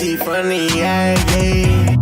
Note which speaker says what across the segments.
Speaker 1: crazy funny, yeah, yeah.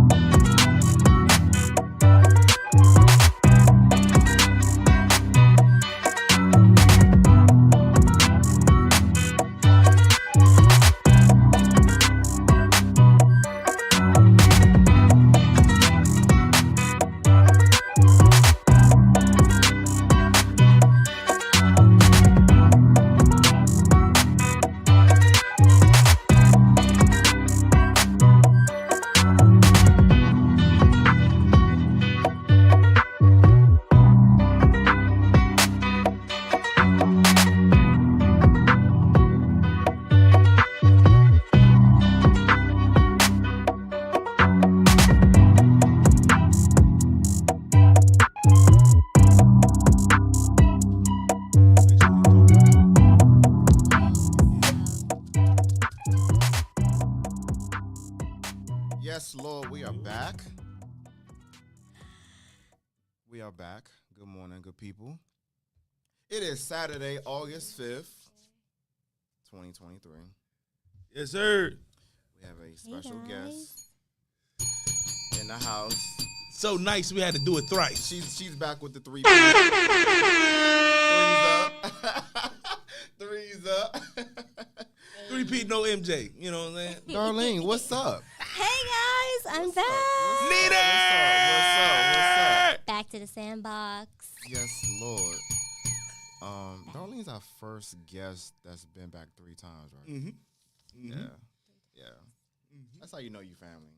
Speaker 2: Yes, Lord, we are back. We are back. Good morning, good people. It is Saturday, August 5th, 2023.
Speaker 3: Yes, sir.
Speaker 2: We have a special guest in the house.
Speaker 3: So nice we had to do it thrice.
Speaker 2: She's back with the three P's. Three's up.
Speaker 3: 3P, no MJ. You know what I'm saying?
Speaker 2: Darlene, what's up?
Speaker 4: Hey guys, I'm back.
Speaker 2: What's up?
Speaker 4: Back to the sandbox.
Speaker 2: Yes, Lord. Darlene's our first guest that's been back 3 times, right?
Speaker 3: Mm-hmm.
Speaker 2: Yeah. Mm-hmm. That's how you know you family.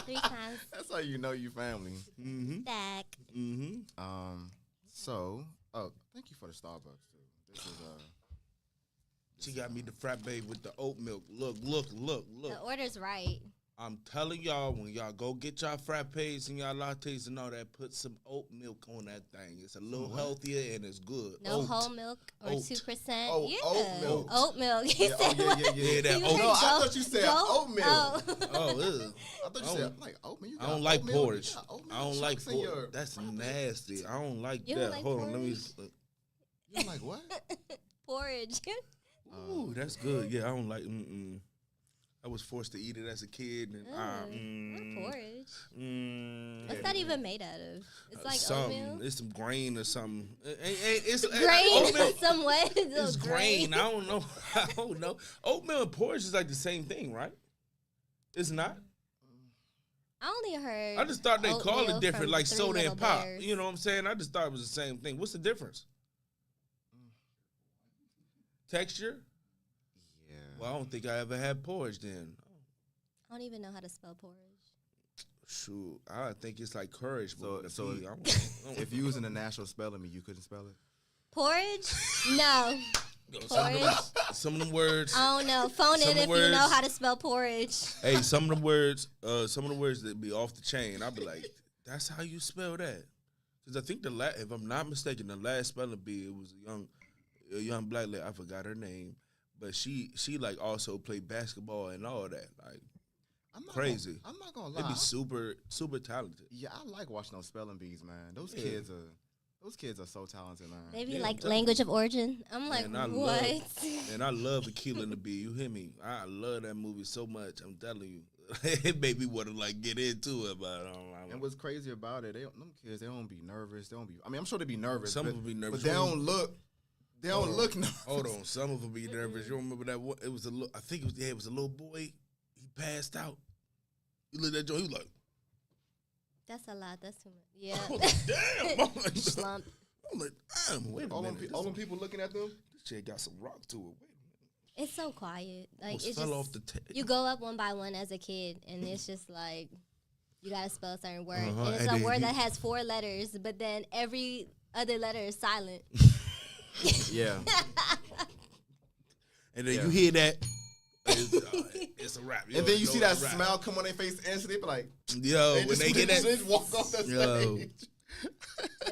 Speaker 4: 3 times.
Speaker 2: That's how you know you family.
Speaker 3: Mm-hmm.
Speaker 4: Back.
Speaker 3: Mm-hmm.
Speaker 2: So, thank you for the Starbucks too. This is
Speaker 3: She got me the frappe with the oat milk. Look.
Speaker 4: The order's right.
Speaker 3: I'm telling y'all, when y'all go get y'all frappes and y'all lattes and all that, put some oat milk on that thing. It's a little healthier and it's good.
Speaker 4: No whole milk or 2%.
Speaker 2: Oh,
Speaker 4: yeah.
Speaker 2: oat milk.
Speaker 4: Oat milk. He
Speaker 2: Yeah,
Speaker 4: said
Speaker 3: that
Speaker 2: No, I thought you said oatmeal.
Speaker 4: Oh.
Speaker 2: I thought you said like oatmeal.
Speaker 3: I don't like
Speaker 2: oatmeal?
Speaker 3: porridge. I don't like porridge. That's nasty. I don't like
Speaker 4: You
Speaker 3: that.
Speaker 4: don't like
Speaker 3: Hold on, let me.
Speaker 4: porridge?
Speaker 2: You don't like what?
Speaker 4: Porridge.
Speaker 3: Ooh, that's good. Yeah, I don't like. I was forced to eat it as a kid. And,
Speaker 4: Not porridge. What's
Speaker 3: yeah.
Speaker 4: that even made out of? It's like
Speaker 3: something.
Speaker 4: oatmeal.
Speaker 3: It's some grain or something. It's
Speaker 4: Grain.
Speaker 3: oatmeal.
Speaker 4: Some what?
Speaker 3: It's grain. I don't know. I don't know. Oatmeal and porridge is like the same thing, right? It's not.
Speaker 4: I only heard.
Speaker 3: I just thought they called
Speaker 4: oatmeal
Speaker 3: it different,
Speaker 4: from
Speaker 3: like
Speaker 4: Three
Speaker 3: soda
Speaker 4: Little
Speaker 3: and pop.
Speaker 4: Bears.
Speaker 3: You know what I'm saying? I just thought it was the same thing. What's the difference? Texture?
Speaker 2: Yeah.
Speaker 3: Well, I don't think I ever had porridge then.
Speaker 4: I don't even know how to spell porridge.
Speaker 3: Shoot, I think it's like courage.
Speaker 2: So
Speaker 3: I
Speaker 2: if you was in the National Spelling Bee, you couldn't spell it?
Speaker 4: Porridge? No. Porridge?
Speaker 3: Some of them words.
Speaker 4: I don't know. Phone
Speaker 3: Some
Speaker 4: it if
Speaker 3: words-
Speaker 4: you know how to spell porridge.
Speaker 3: Hey, some of the words that be off the chain. I'll be like, that's how you spell that. Because I think if I'm not mistaken, the last spelling bee, it was a young black lady. I forgot her name, but she like also played basketball and all that. Like crazy.
Speaker 2: I'm not gonna
Speaker 3: They
Speaker 2: lie.
Speaker 3: be super talented.
Speaker 2: Yeah, I like watching those spelling bees, man. Those kids are so talented, man.
Speaker 4: They be
Speaker 3: Yeah,
Speaker 4: like
Speaker 3: I'm
Speaker 4: language of origin. I'm like,
Speaker 3: Man, I
Speaker 4: what?
Speaker 3: And I love Akilah and the Bee. You hear me? I love that movie so much. I'm telling you, it made me want to like get into it. But
Speaker 2: And what's crazy about it, them kids, they don't be nervous. They don't be. I mean, I'm sure they be nervous.
Speaker 3: Some
Speaker 2: but,
Speaker 3: of them be nervous.
Speaker 2: but they don't look. They don't look nervous.
Speaker 3: Hold on, some of them be nervous. You remember that? It was I think it was a little boy. He passed out. You look at that joint. He was like,
Speaker 4: That's a lot. That's too much. Yeah.
Speaker 3: I was like, damn. I'm like,
Speaker 4: Slump.
Speaker 3: Wait a
Speaker 2: All
Speaker 3: minute.
Speaker 2: them people looking at them.
Speaker 3: This shit got some rock to it. Wait a minute.
Speaker 4: It's so quiet. Like
Speaker 3: Almost
Speaker 4: it
Speaker 3: fell
Speaker 4: just
Speaker 3: off the table.
Speaker 4: you go up one by one as a kid, and it's just like you gotta spell a certain word,
Speaker 3: Uh-huh,
Speaker 4: and it's
Speaker 3: and
Speaker 4: a
Speaker 3: then
Speaker 4: word
Speaker 3: you-
Speaker 4: that has 4 letters, but then every other letter is silent.
Speaker 2: Yeah.
Speaker 3: And then
Speaker 2: Yeah.
Speaker 3: you hear that. It's a rap.
Speaker 2: And then you see that
Speaker 3: it's a rap.
Speaker 2: smile come on their face instantly, be like,
Speaker 3: Yo, when they get that.
Speaker 2: just walk off the
Speaker 3: Yo.
Speaker 2: stage.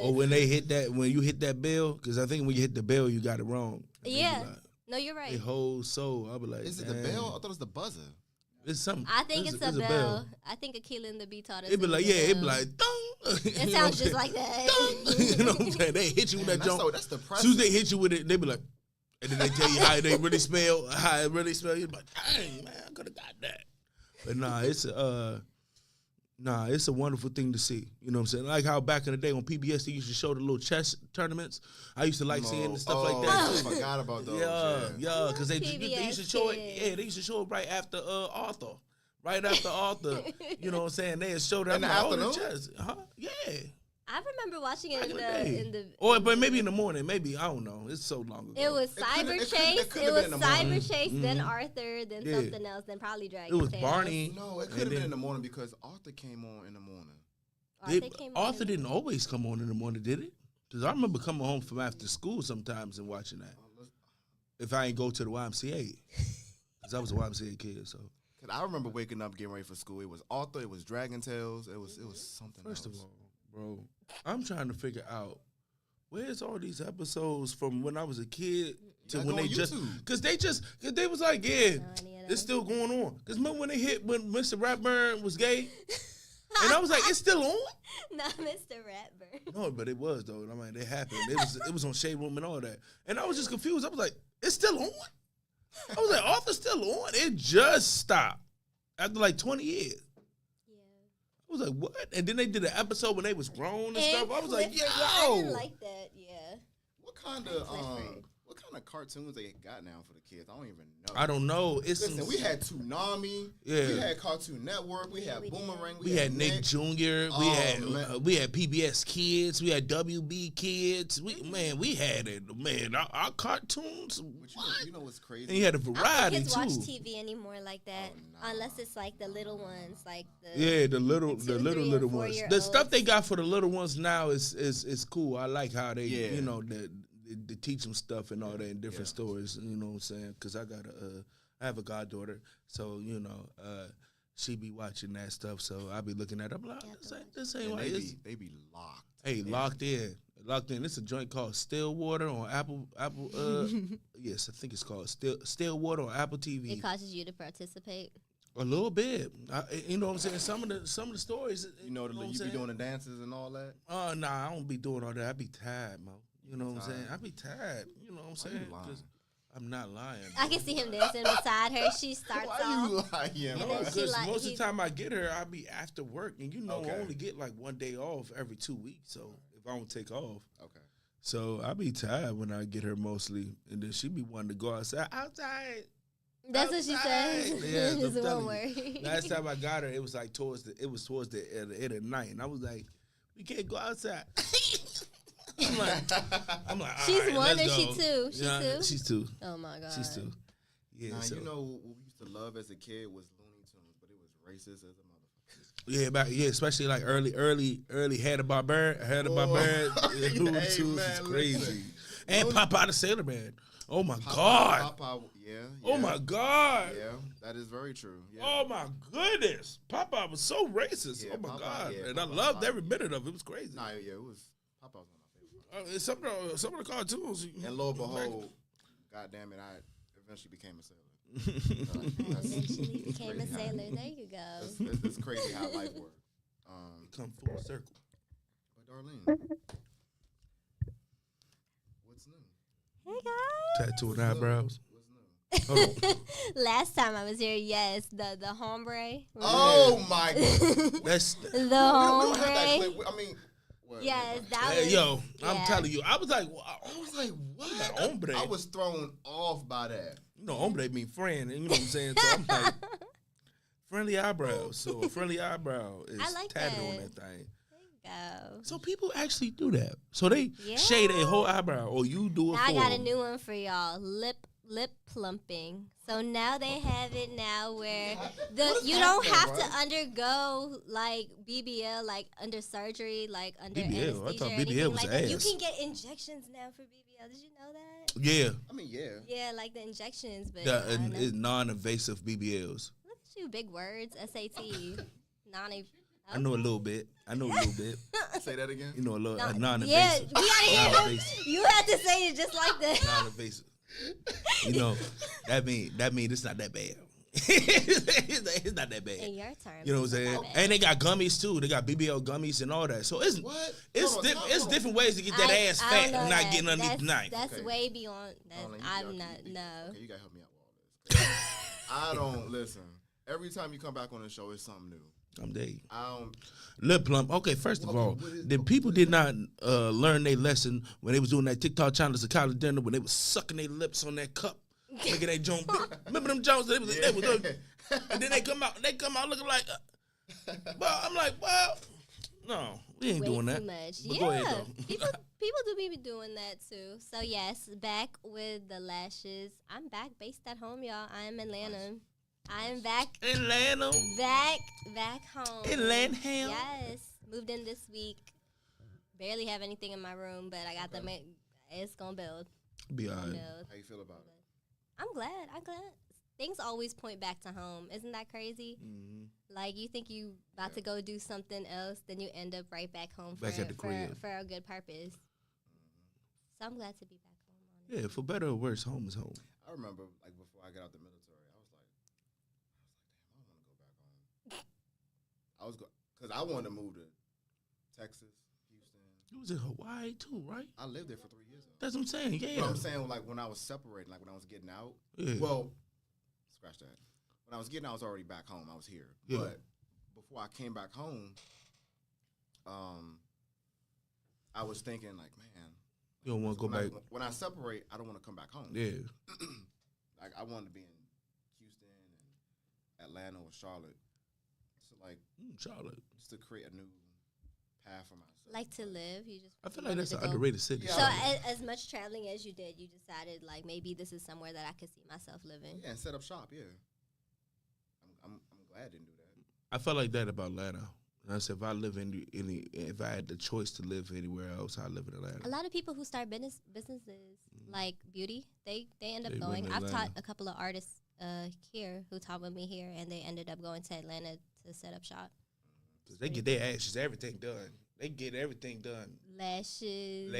Speaker 3: Or when they hit that, when you hit that bell, because I think when you hit the bell, you got it wrong. And they be
Speaker 4: Yeah.
Speaker 3: like,
Speaker 4: No, you're
Speaker 3: they
Speaker 4: right.
Speaker 3: whole soul. I'll be like,
Speaker 2: Is it the
Speaker 3: damn.
Speaker 2: bell? I thought it was the buzzer.
Speaker 3: It's something.
Speaker 4: I think it's a bell. I think Akilah and the Bee taught us.
Speaker 3: It be like, yeah,
Speaker 4: it
Speaker 3: it be like, dong.
Speaker 4: It sounds just like that.
Speaker 3: You know what I'm saying? They hit you with that jump.
Speaker 2: That's
Speaker 3: As soon
Speaker 2: depressing.
Speaker 3: as they hit you with it, they be like, and then they tell you how they really spell, You're like, dang, man, I could have got that. But it's a wonderful thing to see. You know what I'm saying? Like how back in the day on PBS they used to show the little chess tournaments. I used to like seeing the stuff like that.
Speaker 2: I
Speaker 3: Too.
Speaker 2: forgot about those.
Speaker 3: Yeah, because they used to show it.
Speaker 4: PBS
Speaker 3: Yeah, they used to show it right after Arthur. Right after Arthur, you know what I'm saying? They had showed up
Speaker 2: In the
Speaker 3: like, oh,
Speaker 2: afternoon?
Speaker 3: chess. Huh? Yeah.
Speaker 4: I remember watching it
Speaker 3: Back
Speaker 4: in the.
Speaker 3: Or but maybe in the morning. Maybe I don't know. It's so long ago.
Speaker 4: It was Cyber Chase.
Speaker 2: couldn't
Speaker 4: It was
Speaker 2: have been in the morning.
Speaker 4: Cyber Chase, then Arthur, then
Speaker 3: Yeah.
Speaker 4: something else, then probably
Speaker 3: It
Speaker 4: Dragon.
Speaker 3: was
Speaker 4: Tales.
Speaker 3: Barney.
Speaker 2: No, it could have been in the morning because Arthur came on in the morning.
Speaker 3: Arthur didn't always come on in the morning, did it? Because I remember coming home from after school sometimes and watching that. If I ain't go to the YMCA, because I was a YMCA kid, so.
Speaker 2: Cause I remember waking up, getting ready for school. It was Arthur. It was Dragon Tales. It was something.
Speaker 3: First
Speaker 2: else.
Speaker 3: of all, bro, I'm trying to figure out where's all these episodes from when I was a kid to
Speaker 2: gotta
Speaker 3: when
Speaker 2: go
Speaker 3: they
Speaker 2: on
Speaker 3: just,
Speaker 2: YouTube.
Speaker 3: cause they was like, yeah, it's still going on. Cause remember when they hit when Mr. Ratburn was gay, and I was like, it's still on.
Speaker 4: Not Mr. Ratburn.
Speaker 3: No, but it was though. I mean, it happened. It was on Shade Room and all that, and I was just confused. I was like, it's still on. I was like, Arthur's still on. It just stopped after like 20 years.
Speaker 4: Yeah.
Speaker 3: I was like, what? And then they did an episode when they was grown and stuff. I was like, yo.
Speaker 4: Yeah, I didn't like that. Yeah.
Speaker 2: What kind of cartoons they got now for the kids? I don't even know.
Speaker 3: I don't know. It's
Speaker 2: Listen, we had Toonami.
Speaker 3: Yeah.
Speaker 2: We had Cartoon Network. We had Boomerang.
Speaker 3: We had Nick Jr. We had PBS Kids. We had WB Kids. We had it. Man, our cartoons.
Speaker 2: But you know what's crazy?
Speaker 3: And you had a
Speaker 4: I don't
Speaker 3: variety
Speaker 4: think kids watch
Speaker 3: too.
Speaker 4: TV anymore like that, unless it's like the little ones, like the
Speaker 3: The little
Speaker 4: 2, 3, and
Speaker 3: little ones.
Speaker 4: 4-year-olds.
Speaker 3: The stuff they got for the little ones now is cool. I like how they
Speaker 2: Yeah.
Speaker 3: they teach them stuff and all that in different stories. You know what I'm saying? Because I have a goddaughter, so she be watching that stuff. So I be looking at her. Like, this ain't
Speaker 2: And
Speaker 3: right.
Speaker 2: they be locked.
Speaker 3: Hey, locked in. Locked in. It's a joint called Stillwater on Apple. Yes, I think it's called Stillwater on Apple TV.
Speaker 4: It causes you to participate.
Speaker 3: A little bit. You know what I'm saying? Some of the stories.
Speaker 2: You know, you be doing the dances and all that.
Speaker 3: Nah, I don't be doing all that. I be tired, Mo. You know what I'm saying? I be tired. You know what I'm saying?
Speaker 2: lying?
Speaker 3: I'm not lying.
Speaker 4: I can see him dancing beside her. She starts
Speaker 2: Why
Speaker 4: off.
Speaker 2: you lying?
Speaker 4: And
Speaker 2: bro?
Speaker 4: then she
Speaker 3: Because
Speaker 4: like-
Speaker 3: most of
Speaker 4: he-
Speaker 3: the time I get her, I be after work, and
Speaker 2: Okay.
Speaker 3: I only get like one day off every 2 weeks. So if I don't take off,
Speaker 2: Okay.
Speaker 3: so I be tired when I get her mostly, and then she be wanting to go outside.
Speaker 4: That's what she says.
Speaker 3: Yeah,
Speaker 4: It's
Speaker 3: I'm telling
Speaker 4: one
Speaker 3: you.
Speaker 4: word.
Speaker 3: Last time I got her, it was like towards the end of the night, and I was like, "We can't go outside." I'm like, all
Speaker 4: She's
Speaker 3: right,
Speaker 4: one
Speaker 3: let's
Speaker 4: or she
Speaker 3: go.
Speaker 4: two? She two?
Speaker 3: She's two.
Speaker 4: Oh my god.
Speaker 3: She's two. Yeah,
Speaker 2: Now,
Speaker 3: so,
Speaker 2: you know what we used to love as a kid was Looney Tunes, but it was racist as a motherfucker.
Speaker 3: especially like early Hanna-Barbera,
Speaker 2: Hey,
Speaker 3: Looney Tunes
Speaker 2: man,
Speaker 3: is crazy,
Speaker 2: listen.
Speaker 3: and Popeye the Sailor Man. Oh my god!
Speaker 2: Popeye, yeah.
Speaker 3: Oh my god!
Speaker 2: Yeah, that is very true. Yeah.
Speaker 3: Oh my goodness! Popeye was so racist.
Speaker 2: Yeah,
Speaker 3: oh my
Speaker 2: Popeye,
Speaker 3: god!
Speaker 2: yeah,
Speaker 3: and I
Speaker 2: Popeye,
Speaker 3: loved
Speaker 2: Popeye.
Speaker 3: every minute of it. It was crazy.
Speaker 2: Nah, yeah, it was Popeye was one of my favorites.
Speaker 3: Some of the cartoons.
Speaker 2: And lo and behold, God damn it, I eventually became a sailor.
Speaker 4: Eventually became a
Speaker 2: crazy how-
Speaker 4: sailor. There you go.
Speaker 2: It's crazy how life works.
Speaker 3: Come full circle.
Speaker 2: But Darlene, what's new?
Speaker 4: Hey guys.
Speaker 3: Tattoo and eyebrows.
Speaker 2: What's new?
Speaker 3: Hold on.
Speaker 4: Last time I was here, yes, the hombre.
Speaker 2: Oh my god.
Speaker 3: That's
Speaker 4: The
Speaker 2: We don't have that
Speaker 4: hombre.
Speaker 2: clip. I mean, well,
Speaker 4: Yes, that
Speaker 3: hey,
Speaker 4: was.
Speaker 3: yo. I'm
Speaker 4: yeah.
Speaker 3: telling you. I was like,
Speaker 2: I was like, what?
Speaker 3: Like, hombre.
Speaker 2: I was thrown off by that.
Speaker 3: you know, hombre mean friend. And you know what I'm saying? So I'm like, friendly eyebrows. So a friendly eyebrow is
Speaker 4: I like
Speaker 3: tatted on
Speaker 4: that.
Speaker 3: that thing.
Speaker 4: Go.
Speaker 3: So people actually do that. So they shade a whole eyebrow, or you do it
Speaker 4: Now
Speaker 3: for
Speaker 4: I got a
Speaker 3: them.
Speaker 4: new one for y'all. Lip plumping. So now they have it now where you don't have to undergo like BBL, like under surgery, like under
Speaker 3: BBL? I
Speaker 4: anesthesia
Speaker 3: thought
Speaker 4: or
Speaker 3: BBL
Speaker 4: anything
Speaker 3: was
Speaker 4: like that. You
Speaker 3: ass.
Speaker 4: can get injections now for BBL. Did you know that?
Speaker 3: Yeah,
Speaker 2: I mean, yeah.
Speaker 4: Yeah, like the injections, but
Speaker 3: the
Speaker 4: I don't know.
Speaker 3: it's non-invasive BBLs.
Speaker 4: Look at you, big words, SAT, non.
Speaker 3: I know a little bit.
Speaker 2: Say that again.
Speaker 3: You know a little
Speaker 4: Yeah,
Speaker 3: non-invasive.
Speaker 4: we gotta hear him.
Speaker 3: Non-invasive.
Speaker 4: You had to say it just like that.
Speaker 3: Non-invasive. You know, that mean it's not that bad. it's not that
Speaker 4: In
Speaker 3: bad.
Speaker 4: your terms,
Speaker 3: You know what I'm
Speaker 4: it's
Speaker 3: saying?
Speaker 4: not bad.
Speaker 3: And they got gummies too. They got BBL gummies and all that. So it's
Speaker 2: What?
Speaker 3: it's
Speaker 2: Hold on,
Speaker 3: it's
Speaker 2: hold on.
Speaker 3: different ways to get that ass
Speaker 4: I
Speaker 3: fat
Speaker 4: don't know
Speaker 3: and not
Speaker 4: that.
Speaker 3: getting underneath the knife.
Speaker 4: That's
Speaker 2: Okay.
Speaker 4: way beyond. That.
Speaker 2: Darlene,
Speaker 4: I'm
Speaker 2: you
Speaker 4: not.
Speaker 2: gotta-
Speaker 4: No.
Speaker 2: Okay, you gotta help me out with all this. I don't listen. every time you come back on the show, it's something new.
Speaker 3: I'm dead.
Speaker 2: I don't.
Speaker 3: Lip plump. Okay, first of all, the people did not learn their lesson when they was doing that TikTok challenge at college dinner when they was sucking their lips on that cup, making that joint. Remember them Jones? They was and then they come out looking like. Well, I'm like, well, no, we ain't
Speaker 4: Way
Speaker 3: doing
Speaker 4: too
Speaker 3: that.
Speaker 4: much.
Speaker 3: But
Speaker 4: Yeah,
Speaker 3: go ahead, though.
Speaker 4: people do be doing that too. So yes, back with the lashes. I'm back, based at home, y'all. I'm Atlanta. I'm back.
Speaker 3: Atlanta.
Speaker 4: Back home.
Speaker 3: Atlanta.
Speaker 4: Yes, moved in this week. Barely have anything in my room, but I got the. It's gonna build.
Speaker 3: Be all right.
Speaker 2: How you feel about it?
Speaker 4: I'm glad. Things always point back to home. Isn't that crazy?
Speaker 3: Mm-hmm.
Speaker 4: Like, you think you about to go do something else, then you end up right back home
Speaker 3: Back at the crib.
Speaker 4: for a good purpose. So I'm glad to be back home. Honestly.
Speaker 3: Yeah, for better or worse, home is home.
Speaker 2: I remember, like, before I got out the military, I was like, damn, I want to go back home. Because I wanted to move to Texas, Houston.
Speaker 3: You was in Hawaii too, right?
Speaker 2: I lived there for 3 years.
Speaker 3: That's what I'm saying. Yeah.
Speaker 2: But I'm saying, like, when I was separating, like, when I was getting out,
Speaker 3: Yeah.
Speaker 2: well, scratch that. When I was getting out, I was already back home. I was here.
Speaker 3: Yeah.
Speaker 2: But before I came back home, I was thinking, like, man.
Speaker 3: You don't want to go back.
Speaker 2: When I separate, I don't want to come back home.
Speaker 3: Yeah.
Speaker 2: Like, I wanted to be in Houston and Atlanta or Charlotte. So, like,
Speaker 3: Charlotte.
Speaker 2: just to create a new path for myself.
Speaker 4: Like to live, you just.
Speaker 3: I feel like
Speaker 4: wanted
Speaker 3: that's
Speaker 4: to
Speaker 3: an
Speaker 4: go.
Speaker 3: underrated city.
Speaker 2: Yeah.
Speaker 4: So as much traveling as you did, you decided like maybe this is somewhere that I could see myself living.
Speaker 2: Yeah, and set up shop, yeah. I'm glad I didn't do that.
Speaker 3: I felt like that about Atlanta. And I said, if I live if I had the choice to live anywhere else, I'd live in Atlanta.
Speaker 4: A lot of people who start businesses like beauty, they end up
Speaker 3: They
Speaker 4: going.
Speaker 3: went to
Speaker 4: I've taught
Speaker 3: Atlanta.
Speaker 4: a couple of artists here who taught with me here, and they ended up going to Atlanta to set up shop.
Speaker 3: 'Cause they get their ashes, everything done. They get everything done.
Speaker 4: Lashes,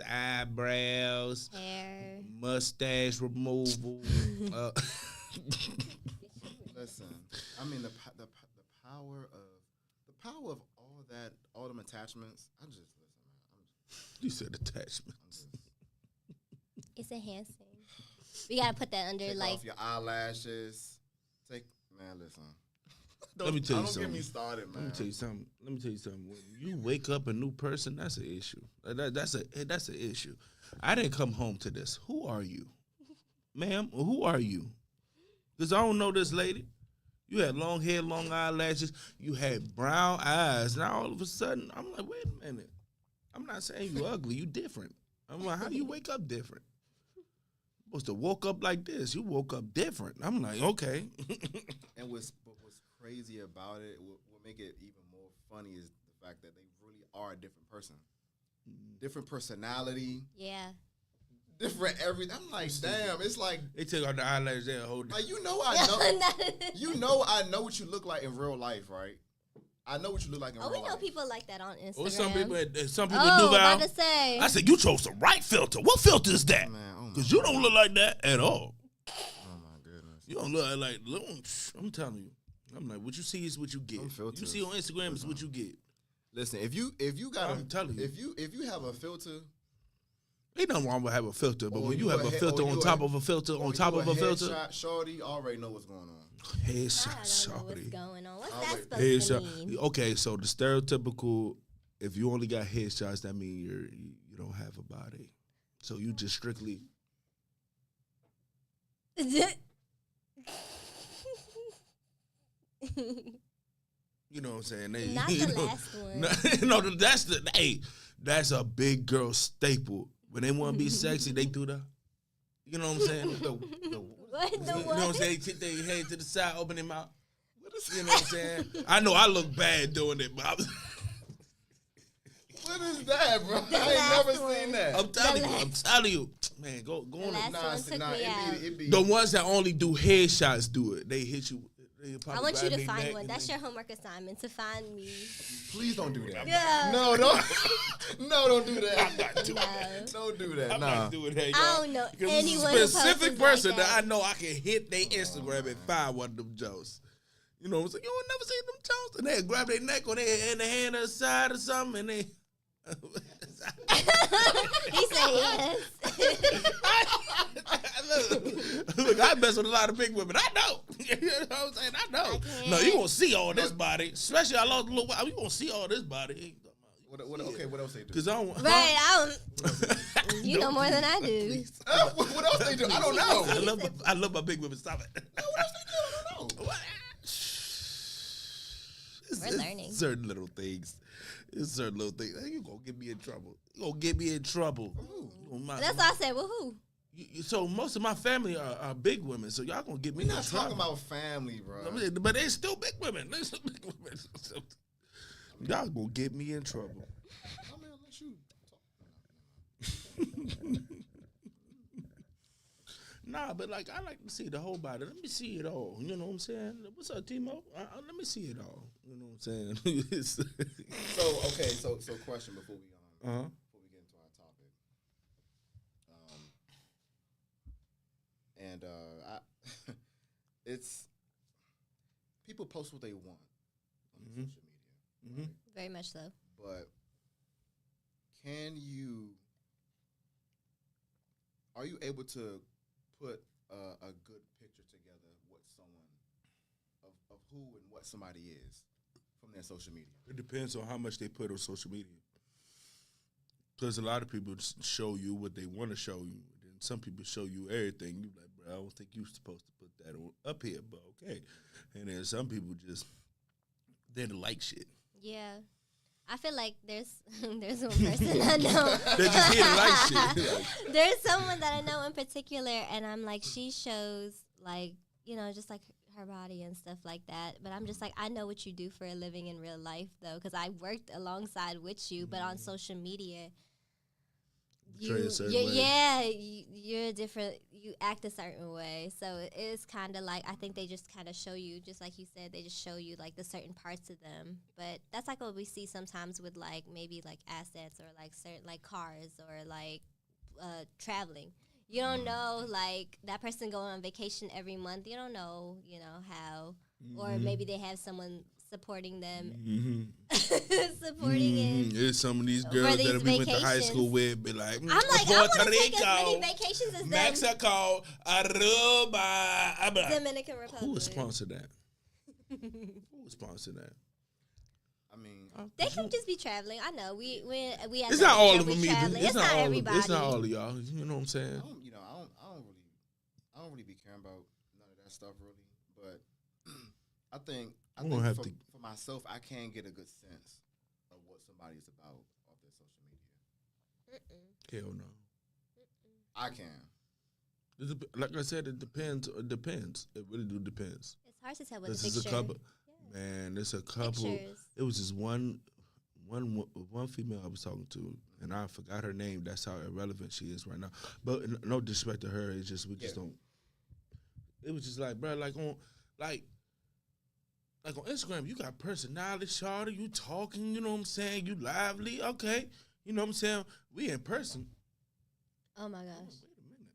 Speaker 3: eyebrows,
Speaker 4: hair.
Speaker 3: mustache removal.
Speaker 2: Listen, I mean the power of all that, all them attachments. I just listen, man.
Speaker 3: You said attachments.
Speaker 4: It's enhancing. We gotta put that under
Speaker 2: Take
Speaker 4: like
Speaker 2: off your eyelashes. Listen.
Speaker 3: Let me tell you
Speaker 2: Don't
Speaker 3: something.
Speaker 2: get me started, man.
Speaker 3: Let me tell you something. When you wake up a new person, that's an issue. That's an issue. I didn't come home to this. Who are you, ma'am? Who are you? Because I don't know this lady. You had long hair, long eyelashes. You had brown eyes. Now all of a sudden, I'm like, wait a minute. I'm not saying you ugly. You different. I'm like, how do you wake up different? Supposed to woke up like this. You woke up different. I'm like, okay.
Speaker 2: And what's crazy about it, what make it even more funny is the fact that they really are a different person. Different personality.
Speaker 4: yeah.
Speaker 2: Different everything. I'm like, damn, it's like
Speaker 3: They took out the eyelashes there, hold
Speaker 2: I know I know what you look like in real life, right? I know what you look like in
Speaker 4: Oh,
Speaker 2: real
Speaker 4: we know
Speaker 2: life.
Speaker 4: people like that on Instagram.
Speaker 3: Or some people do
Speaker 4: Oh,
Speaker 3: Val.
Speaker 4: about to say.
Speaker 3: I said, you chose the right filter. What filter is that?
Speaker 2: Man, oh my
Speaker 3: Because you don't look like that at all.
Speaker 2: Oh my goodness.
Speaker 3: You don't look like, I'm telling you. I'm like, what you see is what you get.
Speaker 2: Them filters.
Speaker 3: You see on Instagram is what you get.
Speaker 2: Listen, if you got
Speaker 3: I'm telling you.
Speaker 2: if you have a filter,
Speaker 3: Ain't nothing wrong with having a filter, but
Speaker 2: Or
Speaker 3: when you
Speaker 2: you
Speaker 3: have
Speaker 2: a
Speaker 3: a
Speaker 2: he-
Speaker 3: filter
Speaker 2: or
Speaker 3: on
Speaker 2: you
Speaker 3: top
Speaker 2: a-
Speaker 3: of a filter
Speaker 2: or
Speaker 3: on top
Speaker 2: you
Speaker 3: of a filter,
Speaker 2: headshot, shorty, you already know what's going on.
Speaker 3: headshot,
Speaker 4: I don't know what's
Speaker 3: shorty.
Speaker 4: going on. What's
Speaker 2: Oh,
Speaker 4: that
Speaker 2: wait.
Speaker 4: supposed to
Speaker 3: Headshot.
Speaker 4: mean?
Speaker 3: Okay, so the stereotypical, if you only got headshots, that means you don't have a body. So you just strictly. You know what I'm saying? They,
Speaker 4: Not
Speaker 3: you
Speaker 4: the
Speaker 3: know,
Speaker 4: last one.
Speaker 3: No, that's a big girl staple. When they want to be sexy, they do the, you know what I'm saying?
Speaker 4: What the
Speaker 3: You know
Speaker 4: what?
Speaker 3: what I'm saying? They tip their head to the side, open their mouth. You know what I'm saying? I know I look bad doing it, but
Speaker 2: What is that, bro?
Speaker 4: The
Speaker 2: I ain't
Speaker 4: last
Speaker 2: never
Speaker 4: one.
Speaker 2: seen that.
Speaker 3: I'm telling you, man, go
Speaker 4: The
Speaker 3: on.
Speaker 4: last one took me out.
Speaker 2: It be
Speaker 3: The ones that only do headshots do it. They hit you.
Speaker 4: I want you to find one. That's your homework assignment, to find me.
Speaker 2: Please don't do that.
Speaker 4: Yeah.
Speaker 2: No, don't. No, don't do that.
Speaker 3: I'm not doing
Speaker 4: No.
Speaker 2: Don't do that.
Speaker 3: I'm
Speaker 2: Nah.
Speaker 3: not doing that, y'all.
Speaker 4: I don't know
Speaker 3: Because
Speaker 4: anyone
Speaker 3: it's
Speaker 4: who
Speaker 3: a specific
Speaker 4: posts
Speaker 3: person
Speaker 4: like
Speaker 3: that
Speaker 4: that.
Speaker 3: I know I can hit their Instagram and find one of them jokes. You know what I'm saying? You don't never see them jokes. And they grab their neck or they in the hand to the side or something and they...
Speaker 4: He said yes.
Speaker 3: Look, I mess with a lot of big women. I know. You know what I'm saying? I know.
Speaker 4: I
Speaker 3: No, you
Speaker 4: can't.
Speaker 3: gonna see all this body, especially I lost a little while. You gonna see all this body.
Speaker 2: Okay, what else they do?
Speaker 3: Because I don't.
Speaker 4: Right, I don't. You know more than I do.
Speaker 2: What else they do? I don't know.
Speaker 3: I love my big women. Stop it.
Speaker 2: What else they do? I don't know.
Speaker 4: We're learning.
Speaker 3: Certain little things. It's certain little things. You gonna get me in trouble. You gonna get me in trouble.
Speaker 4: That's why I said, well, who?
Speaker 3: So most of my family are big women. So y'all gonna get me
Speaker 2: We're
Speaker 3: in
Speaker 2: not
Speaker 3: trouble.
Speaker 2: talking about family, bro.
Speaker 3: But they still big women. They still big women. So, y'all gonna get me in trouble.
Speaker 2: I mean, unless you
Speaker 3: Nah, but like I like to see the whole body. Let me see it all. You know what I'm saying? What's up, Timo? Let me see it all. You know what I'm saying?
Speaker 2: So question before we before we get into our topic. It's people post what they want on social media. Right?
Speaker 4: Very much so.
Speaker 2: But are you able to put a good picture together what someone of who and what somebody is from their social media?
Speaker 3: It depends on how much they put on social media. Because a lot of people just show you what they want to show you. Then some people show you everything. You like, bro, I don't think you're supposed to put that up here, but okay. And then some people just, they don't like shit.
Speaker 4: Yeah. I feel like there's one person I know.
Speaker 3: They just here to like shit.
Speaker 4: There's someone that I know in particular, and I'm like, she shows, like, you know, just like her body and stuff like that. But I'm just like, I know what you do for a living in real life, though, because I worked alongside with you, but on social media, you're different. You act a certain way, so it's kind of like I think they just kind of show you, just like you said, they just show you like the certain parts of them. But that's like what we see sometimes with like maybe like assets or like certain like cars or like traveling. You don't know like that person going on vacation every month. You don't know, how, or maybe they have someone supporting them, supporting it.
Speaker 3: There's some of these girls that we went to high school with be like,
Speaker 4: I'm like, I want to take as many vacations as them.
Speaker 3: Mexico, Aruba,
Speaker 4: Dominican Republic.
Speaker 3: Who would sponsor that? Who would sponsor that?
Speaker 2: I mean,
Speaker 4: they can just be traveling. I know we.
Speaker 3: It's not all of them either.
Speaker 4: It's not everybody.
Speaker 3: It's not all of y'all. You know what I'm saying?
Speaker 2: I don't really be caring about none of that stuff really. But I think for myself, I can get a good sense of what somebody's about off their social media.
Speaker 3: Hell no.
Speaker 2: I can.
Speaker 3: Like I said, it depends. It depends. It really do depends.
Speaker 4: It's hard to tell with
Speaker 3: This
Speaker 4: a
Speaker 3: is
Speaker 4: picture.
Speaker 3: a couple. Yeah. Man, there's a couple.
Speaker 4: Pictures.
Speaker 3: It was just one female I was talking to, and I forgot her name. That's how irrelevant she is right now. But no disrespect to her. It's just we just don't. It was just like, bro, like on Instagram, you got personality, shawty. You talking, you know what I'm saying? You lively, okay. You know what I'm saying? We in person.
Speaker 4: Oh my gosh.
Speaker 3: Wait a minute.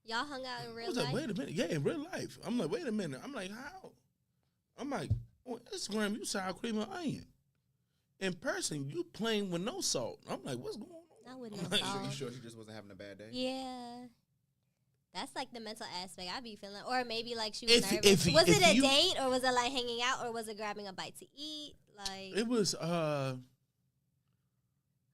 Speaker 4: Y'all hung out in real
Speaker 3: I was
Speaker 4: life?
Speaker 3: like, wait a minute. Yeah, in real life. I'm like, wait a minute. I'm like, how? I'm like, on Instagram, you sour cream and onion. In person, you playing with no salt. I'm like, what's going on?
Speaker 4: Not with
Speaker 3: I'm
Speaker 4: no
Speaker 3: like,
Speaker 4: salt.
Speaker 2: You sure she just wasn't having a bad day?
Speaker 4: Yeah. That's like the mental aspect I be feeling. Or maybe like she was nervous.
Speaker 3: if
Speaker 4: Was it a
Speaker 3: you-
Speaker 4: date or was it like hanging out or was it grabbing a bite to eat? Like
Speaker 3: It was,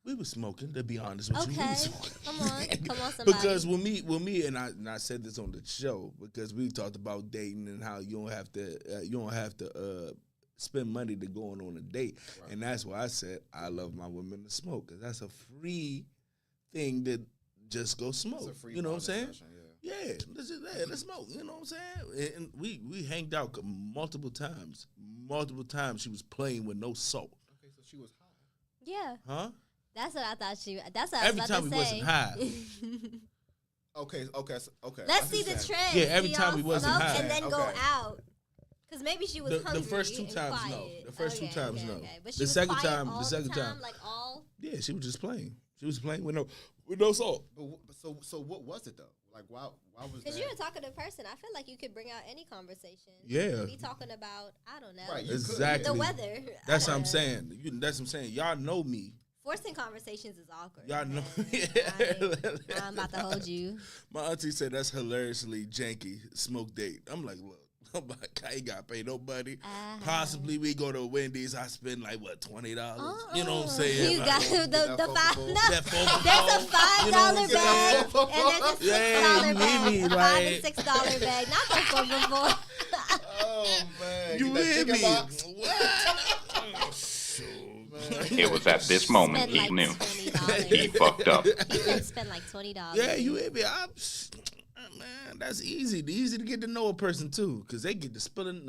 Speaker 3: we was smoking, to be honest with you. We
Speaker 4: okay.
Speaker 3: was smoking.
Speaker 4: Come on, somebody.
Speaker 3: Because with me, and I said this on the show because we talked about dating and how you don't have to spend money to go on a date, right. And that's why I said I love my women to smoke because that's a free thing to just go smoke. You know what I'm saying?
Speaker 2: Session,
Speaker 3: yeah, let's smoke. You know what I'm saying? And we hanged out multiple times. Multiple times she was playing with no salt.
Speaker 2: Okay, so she was high.
Speaker 4: Yeah.
Speaker 3: Huh?
Speaker 4: That's what I thought she. That's what I was
Speaker 3: every
Speaker 4: about
Speaker 3: time
Speaker 4: to
Speaker 3: we
Speaker 4: say.
Speaker 3: wasn't high.
Speaker 2: Okay.
Speaker 4: Let's see the trend.
Speaker 3: Yeah, every
Speaker 4: See
Speaker 3: time
Speaker 4: y'all
Speaker 3: we wasn't
Speaker 4: smoke
Speaker 3: high.
Speaker 4: And then go out. Because maybe she was hungry.
Speaker 3: The first two
Speaker 4: and
Speaker 3: times,
Speaker 4: quiet.
Speaker 3: no. The first two times, no.
Speaker 4: But she
Speaker 3: the
Speaker 4: was
Speaker 3: second
Speaker 4: quiet
Speaker 3: time,
Speaker 4: all
Speaker 3: the second time,
Speaker 4: like all.
Speaker 3: Yeah, she was just playing. She was playing with no salt.
Speaker 2: But so what was it though? Like why was that?
Speaker 4: Because you're a talkative person. I feel like you could bring out any conversation.
Speaker 3: Yeah.
Speaker 4: Be talking about, I don't know.
Speaker 2: Right,
Speaker 3: exactly.
Speaker 4: The weather.
Speaker 3: That's what I'm saying. That's what I'm saying. Y'all know me.
Speaker 4: Forcing conversations is awkward.
Speaker 3: Y'all know.
Speaker 4: I'm about to hold you.
Speaker 3: My auntie said that's hilariously janky smoke date. I'm like, look. I'm like, I ain't got to pay nobody.
Speaker 4: Uh-huh.
Speaker 3: Possibly we go to Wendy's. I spend like, what, $20? You know what I'm saying?
Speaker 4: You
Speaker 3: like,
Speaker 4: got the $5.
Speaker 3: that phone
Speaker 4: There's a $5 bag and there's a $6 bag. A $5 and $6 bag, not the $4.
Speaker 2: Oh man,
Speaker 3: You
Speaker 2: get
Speaker 3: hear
Speaker 2: that
Speaker 3: me?
Speaker 2: chicken box.
Speaker 3: What? Oh, shoot.
Speaker 5: It was at this moment
Speaker 4: Spend
Speaker 5: he
Speaker 4: like
Speaker 5: knew.
Speaker 4: $20.
Speaker 5: He fucked up.
Speaker 4: He said spend like $20.
Speaker 3: Yeah, you hear me? Man, that's easy. Easy to get to know a person too, because they get to spilling.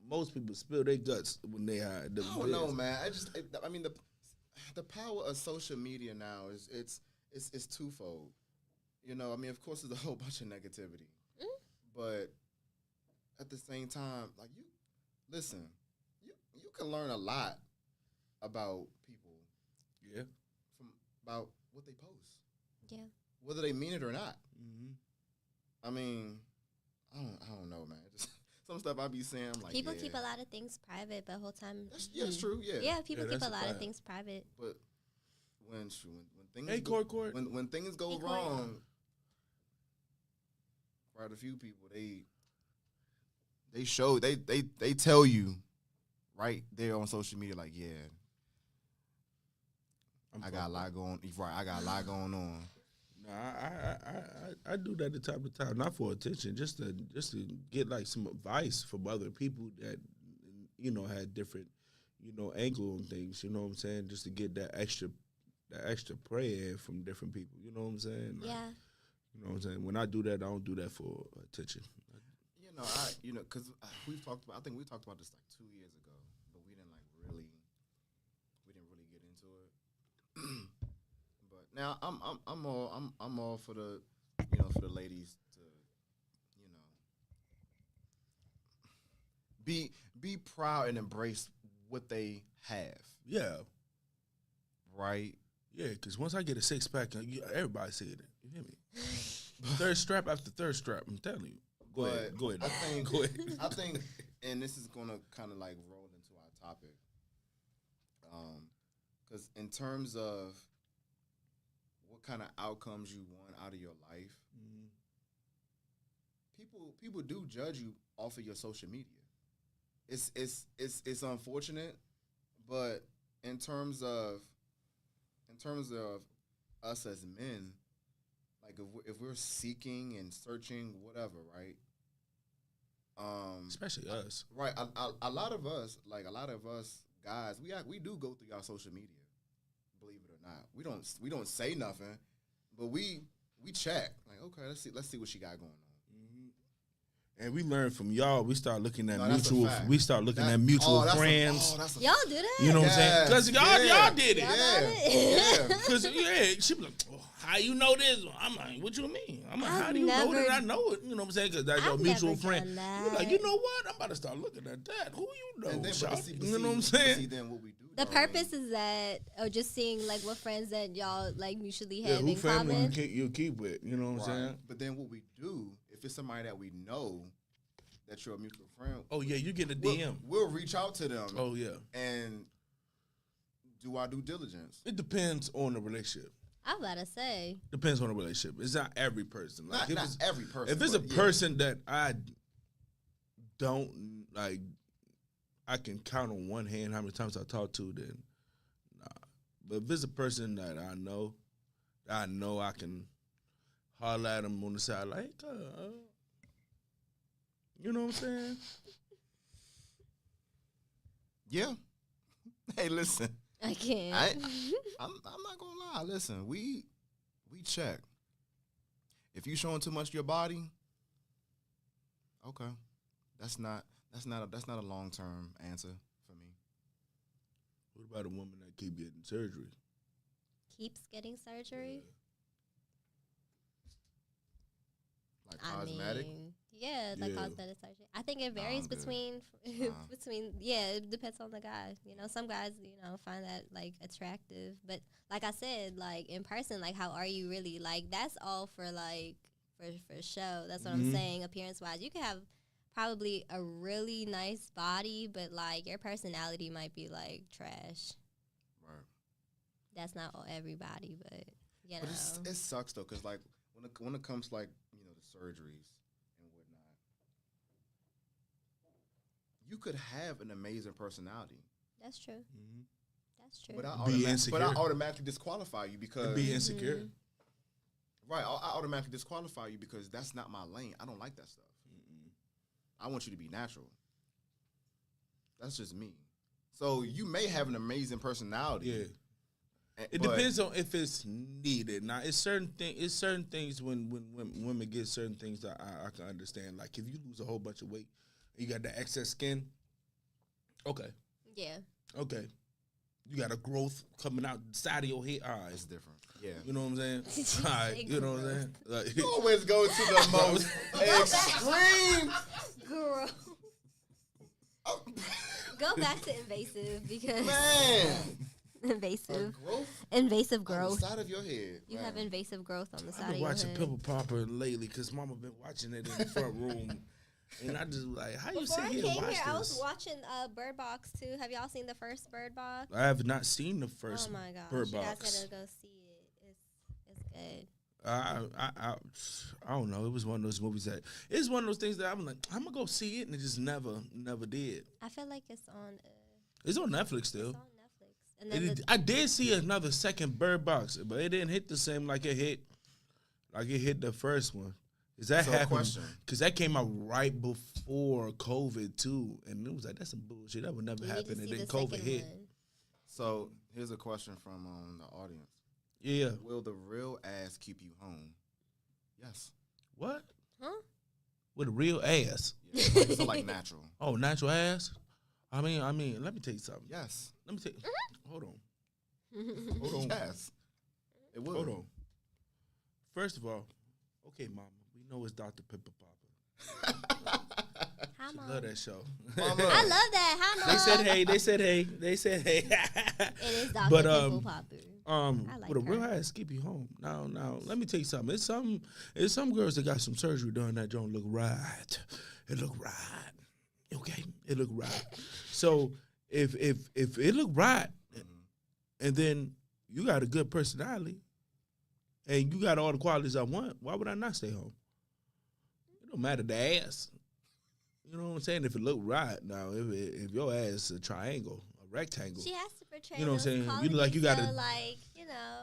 Speaker 3: Most people spill their guts when they hire.
Speaker 2: I don't know, man. I mean, the power of social media now is it's twofold. You know, I mean, of course, there's a whole bunch of negativity, but at the same time, like you can learn a lot about people.
Speaker 3: Yeah.
Speaker 2: About what they post.
Speaker 4: Yeah.
Speaker 2: Whether they mean it or not.
Speaker 3: Mm-hmm.
Speaker 2: I mean, I don't know, man. Just some stuff I be saying, I'm like,
Speaker 4: people keep a lot of things private, but the whole time.
Speaker 2: That's true. Yeah.
Speaker 4: Yeah, people keep
Speaker 3: that's
Speaker 4: a lot
Speaker 3: a
Speaker 4: of
Speaker 3: fact.
Speaker 4: things private.
Speaker 2: But when things
Speaker 3: Hey, Court.
Speaker 2: when things go
Speaker 4: Hey, Court.
Speaker 2: wrong, quite a few people they tell you right there on social media, like, yeah, I got a lot going. Right, I got a lot going on.
Speaker 3: Nah, I do that the time to time, not for attention, just to get like some advice from other people that had different angle on things. You know what I'm saying? Just to get that extra prayer from different people. You know what I'm saying? Like,
Speaker 4: Yeah.
Speaker 3: You know what I'm saying? When I do that, I don't do that for attention.
Speaker 2: Because we've talked about. I think we talked about this like 2 years ago, but we didn't really get into it. But now I'm all for the for the ladies to be proud and embrace what they have.
Speaker 3: Yeah.
Speaker 2: Right.
Speaker 3: Yeah, because once I get a 6-pack, everybody see it. You hear me? Third strap after third strap. I'm telling you. Go ahead. Go ahead.
Speaker 2: I think, and this is gonna kind of like roll into our topic, because in terms of what kind of outcomes you want out of your life, people do judge you off of your social media. It's unfortunate, but in terms of us as men, like if we're seeking and searching whatever, right?
Speaker 3: Especially us,
Speaker 2: right? A lot of us guys, we do go through our social media, believe it or not. We don't say nothing, but we check. Like, okay, let's see what she got going on.
Speaker 3: and we learned from y'all. We start looking at
Speaker 2: that's a
Speaker 3: mutual.
Speaker 2: fact.
Speaker 3: We start looking at mutual friends.
Speaker 4: Y'all do that?
Speaker 3: You know what I'm saying? Because y'all did it.
Speaker 2: Yeah.
Speaker 3: Because she be like, oh, how you know this? I'm like, what you mean? I'm like, how do you know that I know it? You know what I'm saying? Because that's your mutual friend. You're like, you know what? I'm about to start looking at that. Who you know?
Speaker 2: And then,
Speaker 3: you know what I'm saying?
Speaker 2: See, then what we do.
Speaker 4: The purpose is that, or just seeing like what friends that y'all like mutually
Speaker 3: Yeah,
Speaker 4: have
Speaker 3: who
Speaker 4: in
Speaker 3: family
Speaker 4: common.
Speaker 3: you keep with. You know what I'm saying?
Speaker 2: But then what we do, if it's somebody that we know that you're a mutual friend,
Speaker 3: Oh yeah, you get a DM.
Speaker 2: We'll reach out to them.
Speaker 3: Oh yeah.
Speaker 2: And do our due diligence.
Speaker 3: It depends on the relationship.
Speaker 4: I'm about to say.
Speaker 3: Depends on the relationship. It's not every person. Like
Speaker 2: Not every person.
Speaker 3: If it's a person that I don't like, I can count on one hand how many times I talk to, then nah. But if it's a person that I know I can holler at them on the side like, you know what I'm saying?
Speaker 2: Yeah. Hey, listen.
Speaker 4: I can't.
Speaker 2: I'm not gonna lie. Listen, we check. If you showing too much of your body, okay, that's not a long term answer for me.
Speaker 3: What about a woman that keep getting surgery?
Speaker 4: Keeps getting surgery?
Speaker 2: Like cosmetic?
Speaker 4: Like cosmetic surgery. I think it varies between it depends on the guy. You know, some guys, find that like attractive. But like I said, like in person, like how are you really? Like that's all for like for show. That's what I'm saying, appearance wise. You can have probably a really nice body, but like your personality might be like trash.
Speaker 2: Right.
Speaker 4: That's not everybody, but you know.
Speaker 2: But it sucks though, cause like when it comes like the surgeries and whatnot, you could have an amazing personality.
Speaker 4: That's true. Mm-hmm. That's true.
Speaker 2: But I automatically disqualify you because
Speaker 3: be insecure.
Speaker 2: Mm-hmm. Right, I automatically disqualify you because that's not my lane. I don't like that stuff. I want you to be natural. That's just me. So you may have an amazing personality.
Speaker 3: Yeah. It depends on if it's needed. Now, it's certain things when women get certain things that I can understand. Like if you lose a whole bunch of weight, and you got the excess skin. Okay.
Speaker 4: Yeah.
Speaker 3: Okay. You got a growth coming out the side of your head. All right.
Speaker 2: It's different. Yeah.
Speaker 3: You know what I'm saying? All right. You know what I'm saying? Like,
Speaker 2: you always go to the most extreme.
Speaker 4: Girl. Go back to invasive because invasive growth
Speaker 2: on the side of your head.
Speaker 4: You have invasive growth on the side of
Speaker 3: your head. I've been watching Pimple Popper lately because Mama been watching it in the front room, and I just like, how you sit here and watch this?
Speaker 4: I was watching Bird Box too. Have y'all seen the first Bird Box?
Speaker 3: I have not seen the first.
Speaker 4: Oh my gosh,
Speaker 3: Bird Box.
Speaker 4: You guys gotta go see it. It's good.
Speaker 3: I don't know. It was one of those movies that it's one of those things that I'm like, I'm gonna go see it, and it just never did.
Speaker 4: I feel like it's on.
Speaker 3: It's on Netflix still.
Speaker 4: It's on Netflix. And then
Speaker 3: I did see another second Bird Box, but it didn't hit the same like it hit the first one. Is that happened? Because that came out right before COVID too, and it was like that's some bullshit. That would never happen, and then COVID hit.
Speaker 2: So here's a question from the audience.
Speaker 3: Yeah.
Speaker 2: Will the real ass keep you home? Yes.
Speaker 3: What?
Speaker 4: Huh?
Speaker 3: With a real ass?
Speaker 2: Yeah, so like natural.
Speaker 3: Oh, natural ass? I mean, let me tell you something.
Speaker 2: Yes.
Speaker 3: Let me tell you. Hold on. Hold on.
Speaker 2: Yes. It will.
Speaker 3: Hold on. First of all, okay, Mama, we know it's Dr. Pimple Popper.
Speaker 4: Hi, Mom.
Speaker 3: Love that show.
Speaker 2: Mama.
Speaker 4: I love that. Hi, Mom.
Speaker 3: They said hey.
Speaker 4: It is Dr. Pimple Popper.
Speaker 3: With a real ass keep you home. Now, let me tell you something. It's some girls that got some surgery done that don't look right. It look right. Okay? It look right. So if it look right, and then you got a good personality, and you got all the qualities I want, why would I not stay home? It don't matter the ass. You know what I'm saying? If it look right, now if your ass is a triangle, a rectangle,
Speaker 4: she has to portray.
Speaker 3: You know what I'm saying? You look like you got a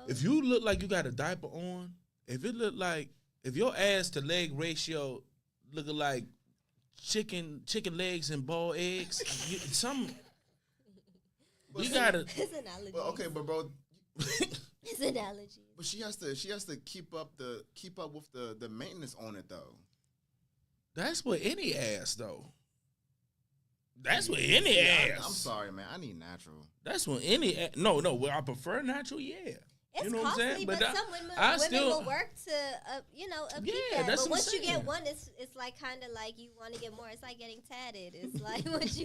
Speaker 3: If you look like you got a diaper on, if it look like if your ass to leg ratio looking like chicken legs and boiled eggs, you gotta.
Speaker 4: It's analogy.
Speaker 2: But okay, but bro,
Speaker 4: it's analogy.
Speaker 2: But she has to keep up with the maintenance on it though.
Speaker 3: That's with any ass though. That's with any ass.
Speaker 2: I'm sorry, man. I need natural.
Speaker 3: That's with any ass. No. Well, I prefer natural. Yeah.
Speaker 4: It's
Speaker 3: you know
Speaker 4: costly,
Speaker 3: what I'm saying?
Speaker 4: but some women will work to upkeep that.
Speaker 3: That's
Speaker 4: but
Speaker 3: what
Speaker 4: once you get one, it's like kind of like you want to get more. It's like getting tatted. It's like once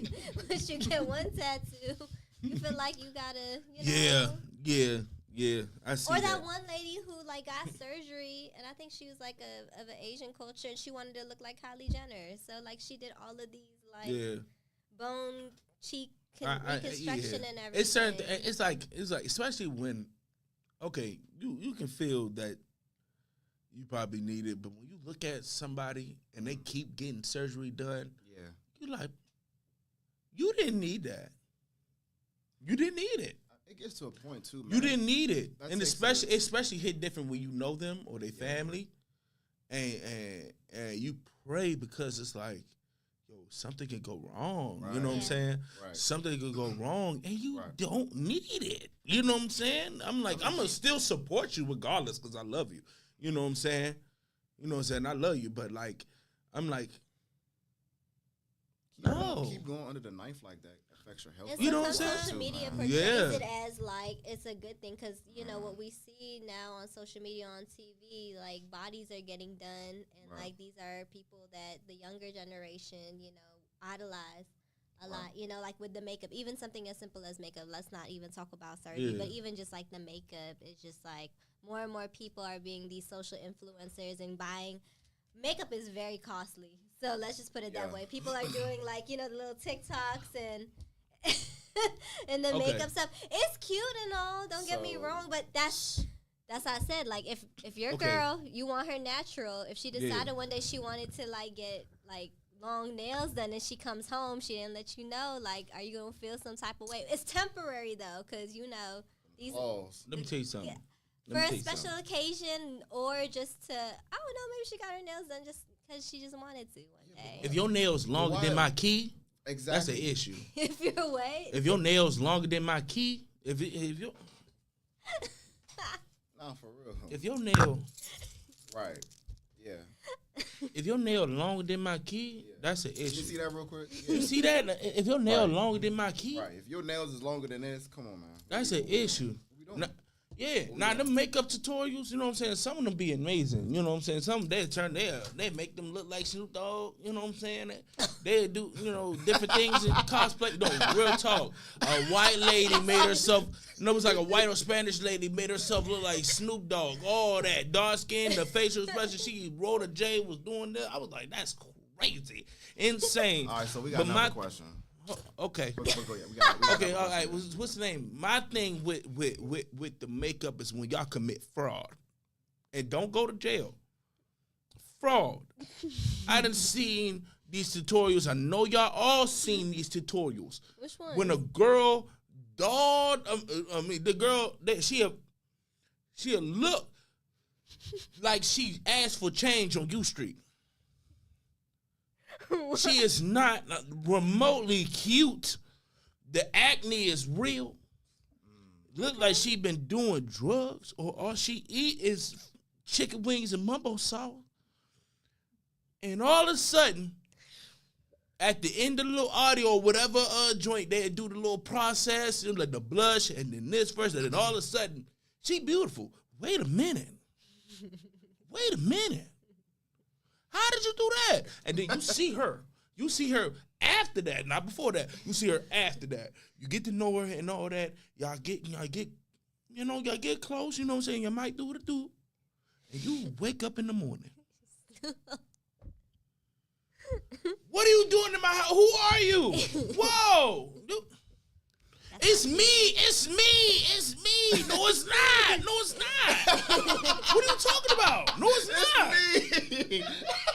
Speaker 4: you get one tattoo, you feel like you gotta. Yeah. I see. Or that one lady who like got surgery, and I think she was like of an Asian culture, and she wanted to look like Kylie Jenner. So like she did all of these like bone cheek reconstruction and everything.
Speaker 3: It's certain. It's like especially when. Okay, you can feel that you probably need it, but when you look at somebody and they keep getting surgery done, you're like, you didn't need that. You didn't need it.
Speaker 2: It gets to a point too, man.
Speaker 3: You didn't need it, and especially hit different when you know them or their family, and you pray because it's like, yo, something can go wrong. Right. You know what I'm saying? Right. Something could go wrong, and you don't need it. You know what I'm saying? I'm like, I'm going to still support you regardless because I love you. You know what I'm saying? You know what I'm saying? I love you, but like, I'm like, no.
Speaker 2: Keep going under the knife like that affects your health.
Speaker 4: And
Speaker 3: you know what I'm saying?
Speaker 4: Social media portrays it as like it's a good thing because you know what we see now on social media, on TV, like bodies are getting done, and like these are people that the younger generation, you know, idolize a lot. You know, like with the makeup, even something as simple as makeup. Let's not even talk about surgery, but even just like the makeup, it's just like more and more people are being these social influencers and buying. Makeup is very costly. So let's just put it that way. People are doing like, you know, the little TikToks and and the makeup stuff. It's cute and all, don't get me wrong, but that's how I said, like if your girl, you want her natural, if she decided one day she wanted to like get like long nails done and she comes home, she didn't let you know, like, are you gonna feel some type of way? It's temporary though, because you know these.
Speaker 3: Let me tell you something.
Speaker 4: Yeah. For a special occasion, or just to, I don't know, maybe she got her nails done just because she just wanted to one day.
Speaker 3: If your nails longer than my key,
Speaker 2: exactly,
Speaker 3: that's an issue.
Speaker 4: If you're what?
Speaker 3: If your nails longer than my key, if your
Speaker 2: nah, for real.
Speaker 3: If your nail,
Speaker 2: right, yeah.
Speaker 3: If your nail longer than my key, that's an issue.
Speaker 2: You see that real quick? Yeah.
Speaker 3: You see that? If your nail longer than my key,
Speaker 2: right. If your nails is longer than this, come on, man.
Speaker 3: That's an issue. Now them makeup tutorials, you know what I'm saying? Some of them be amazing, you know what I'm saying? Some they make them look like Snoop Dogg, you know what I'm saying? They do, you know, different things in cosplay. No, real talk. A white lady made herself, it was like a white or Spanish lady made herself look like Snoop Dogg. All that dark skin, the facial expression, she wrote a J, was doing that. I was like, that's crazy, insane.
Speaker 2: All right, so we got another question.
Speaker 3: Okay.
Speaker 2: Okay,
Speaker 3: all right. What's the name? My thing with the makeup is when y'all commit fraud. And don't go to jail. Fraud. I done seen these tutorials. I know y'all all seen these tutorials.
Speaker 4: Which one?
Speaker 3: When a girl, the girl, she'll look like she asked for change on U Street. She is not remotely cute. The acne is real. Look like she been doing drugs, or all she eat is chicken wings and mumbo sauce. And all of a sudden, at the end of the little audio or whatever joint, they do the little process, like the blush, and then this first, and then all of a sudden, she beautiful. Wait a minute. How did you do that? And then you see her. You see her after that, not before that. You see her after that. You get to know her and all that. Y'all get close. You know what I'm saying? You might do what it do. And you wake up in the morning. What are you doing in my house? Who are you? Whoa. It's me. No, it's not. What are you talking about? No, it's not.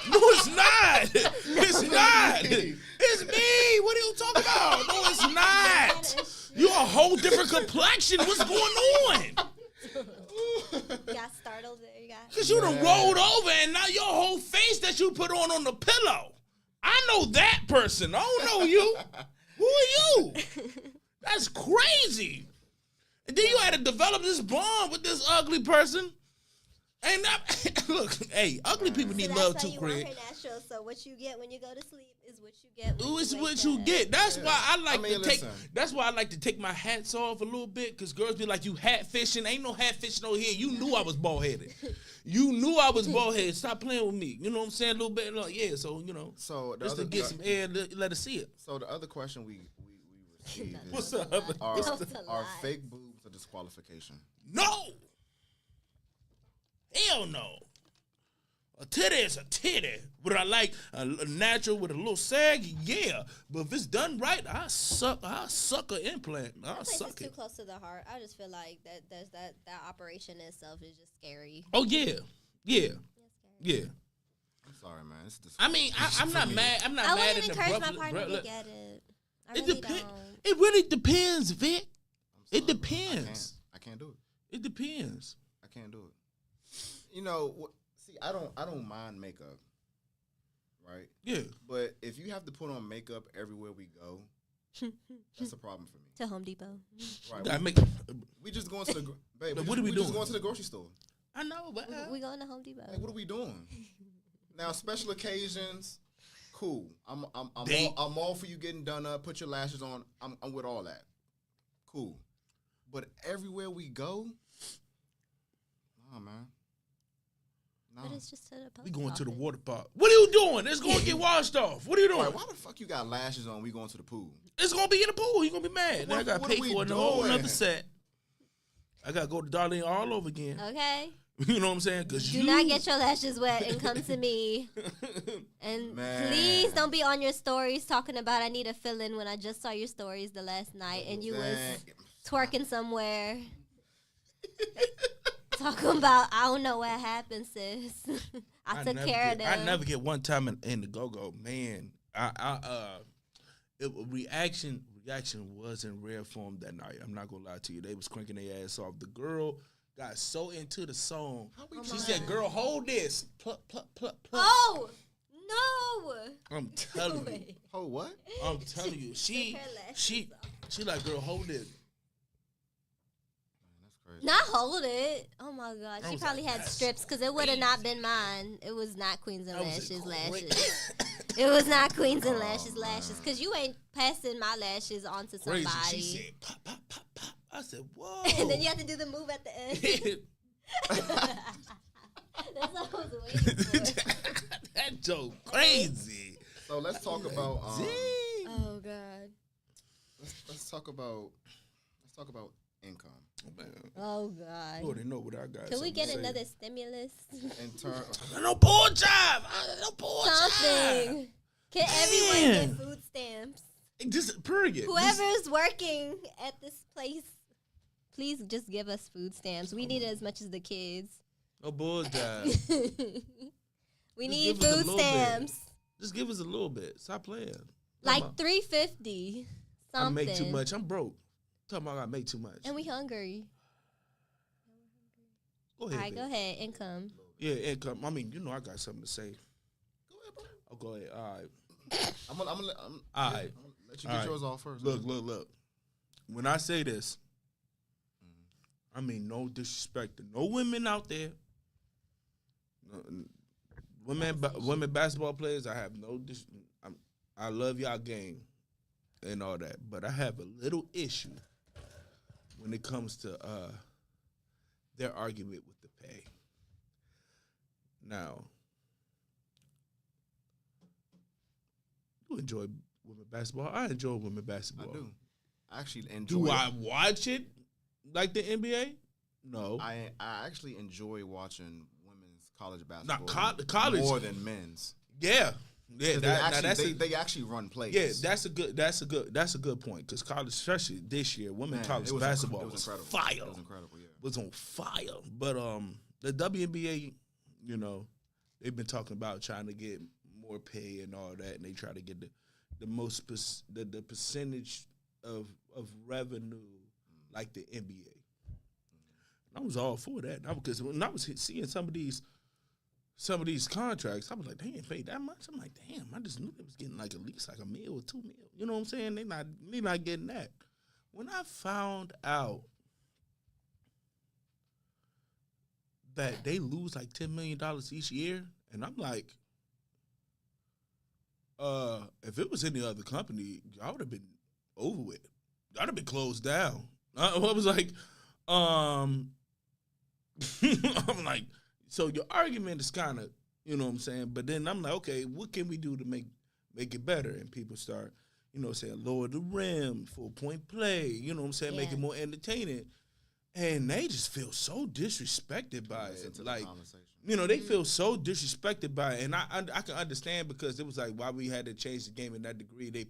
Speaker 3: No, it's not. It's not. It's me. What are you talking about? No, it's not. You're a whole different complexion. What's going on?
Speaker 4: You got startled there.
Speaker 3: Because you done rolled over and now your whole face that you put on the pillow. I know that person. I don't know you. Who are you? That's crazy. And then you had to develop this bond with this ugly person. And look, hey, ugly people need love too, Craig.
Speaker 4: Want her natural, so what you get when you go to sleep is what you get.
Speaker 3: It's what you get. That's why I like to take. That's why I like to take my hats off a little bit, because girls be like, "You hat fishing? Ain't no hat fishing over here. You knew I was bald headed. You knew I was bald headed. Stop playing with me. You know what I'm saying? A little bit, like, yeah. So you know, just to get some air, let us see it.
Speaker 2: So the other question we received is,
Speaker 3: what's up?
Speaker 2: Are fake boobs a disqualification?
Speaker 3: No. Hell no. A titty is a titty. Would I like a natural with a little sag? Yeah. But if it's done right, I suck an implant. I suck
Speaker 4: it's
Speaker 3: it.
Speaker 4: Too close to the heart. I just feel like that operation itself is just scary.
Speaker 3: Oh yeah. Yeah.
Speaker 2: I'm sorry, man.
Speaker 3: I mean, I'm not mad. I'm not mad at the
Speaker 4: encourage my partner to get it.
Speaker 3: It really depends, Vic. It depends.
Speaker 2: I can't do it.
Speaker 3: It depends.
Speaker 2: I can't do it. You know, see, I don't mind makeup, right?
Speaker 3: Yeah.
Speaker 2: But if you have to put on makeup everywhere we go, that's a problem for me.
Speaker 4: To Home Depot.
Speaker 2: Right. We just going to the babe.
Speaker 3: What are we doing?
Speaker 2: Just going to the grocery store.
Speaker 3: I know, but
Speaker 4: we going to Home Depot.
Speaker 2: Like, what are we doing? Now, special occasions, cool. I'm all for you getting done up. Put your lashes on. I'm with all that. Cool. But everywhere we go, nah, man.
Speaker 4: But it's just to the post
Speaker 3: we going
Speaker 4: office.
Speaker 3: to the water park. What are you doing? It's going to get washed off. What are you doing?
Speaker 2: Right, why the fuck you got lashes on? We going to the pool?
Speaker 3: It's going to be in the pool. You going to be mad. Then I got to pay for it. A whole other set. I got to go to Darlene all over again.
Speaker 4: Okay.
Speaker 3: You know what I'm saying?
Speaker 4: Do not get your lashes wet and come to me. And please don't be on your stories talking about I need a fill-in when I just saw your stories the last night and you was twerking somewhere. Talking about, I don't know what happened, sis. I took care of them.
Speaker 3: I never get one time in the go-go. Man, Reaction was in rare form that night. I'm not gonna lie to you. They was cranking their ass off. The girl got so into the song. She said, "Girl, hold this." Pluck, pluck, pluck, pluck.
Speaker 4: Oh no!
Speaker 3: I'm telling you.
Speaker 2: Oh, what?
Speaker 3: I'm telling you. She like, "Girl, hold it."
Speaker 4: Not hold it. Oh my god. She probably had strips because it would have not been mine. It was not Queens and Lashes. It was not Queens and Lashes. Because you ain't passing my lashes on to somebody.
Speaker 3: Crazy. She said, pop, pop, pop, pop. I said, whoa.
Speaker 4: And then you have to do the move at the end. That's what I was waiting for.
Speaker 3: That joke crazy.
Speaker 2: So let's talk about.
Speaker 4: Oh god.
Speaker 2: Let's talk about income.
Speaker 4: Oh god.
Speaker 3: You already know what I got.
Speaker 4: Can we get another stimulus?
Speaker 2: In terms,
Speaker 3: no poor job. No poor
Speaker 4: Something.
Speaker 3: job.
Speaker 4: Can everyone get food stamps?
Speaker 3: Just period.
Speaker 4: Whoever's working at this place, please just give us food stamps. We need it as much as the kids.
Speaker 3: No bull job.
Speaker 4: We need food stamps.
Speaker 3: Just give us a little bit. Stop playing.
Speaker 4: Like $3.50. Something.
Speaker 3: I make too much. I'm broke. Talking about I make too much.
Speaker 4: And we hungry.
Speaker 3: Go ahead.
Speaker 4: All right,
Speaker 3: babe.
Speaker 4: go ahead. Income.
Speaker 3: Yeah, income. I mean, I got something to say. Go ahead, bro. Oh, go ahead. All right.
Speaker 2: I'm gonna
Speaker 3: All right.
Speaker 2: let you get yours off first.
Speaker 3: Look. When I say this, I mean no disrespect to no women out there. Women basketball players, I have no I love y'all game and all that, but I have a little issue when it comes to their argument with the pay. Now, you enjoy women basketball. I enjoy women basketball.
Speaker 2: I do. I actually enjoy.
Speaker 3: Do I watch it like the NBA? No.
Speaker 2: I actually enjoy watching women's college basketball.
Speaker 3: Not college
Speaker 2: more than men's.
Speaker 3: Yeah.
Speaker 2: They actually run plays.
Speaker 3: Yeah, that's a good point because college, especially this year, college basketball was fire.
Speaker 2: It was incredible. Yeah,
Speaker 3: was on fire. But the WNBA, they've been talking about trying to get more pay and all that, and they try to get the most the percentage of revenue like the NBA. I was all for that because when I was seeing some of these contracts, I was like, they ain't paid that much. I'm like, damn, I just knew they was getting like at least like $1 million or $2 million. You know what I'm saying? They not getting that. When I found out that they lose like $10 million each year, and I'm like, if it was any other company, y'all would have been over with. Y'all would have been closed down. I was like, I'm like, so your argument is kind of, you know what I'm saying? But then I'm like, okay, what can we do to make it better? And people start, saying lower the rim, 4-point play, you know what I'm saying?
Speaker 4: Yeah.
Speaker 3: Make it more entertaining. And they just feel so disrespected by it. Like, they feel so disrespected by it. And I can understand because it was like why we had to change the game in that degree. They,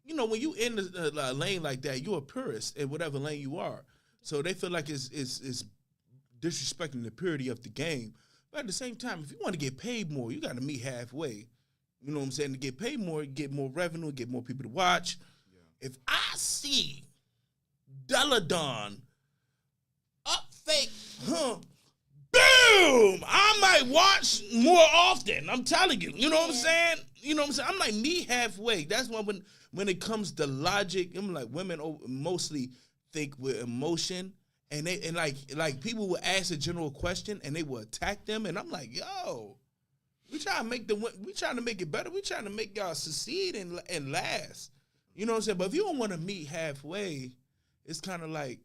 Speaker 3: when you in the lane like that, you're a purist in whatever lane you are. So they feel like it's disrespecting the purity of the game. But at the same time, if you want to get paid more, you got to meet halfway. You know what I'm saying? To get paid more, get more revenue, get more people to watch. Yeah. If I see Deladon up fake, boom, I might watch more often. I'm telling you. You know what I'm saying? You know what I'm saying? I'm like meet halfway. That's why when it comes to logic, I'm like women mostly think with emotion. And they like people would ask a general question and they would attack them, and I'm like, yo, we trying to make it better. We trying to make y'all succeed and last. You know what I'm saying? But if you don't want to meet halfway, it's kind of like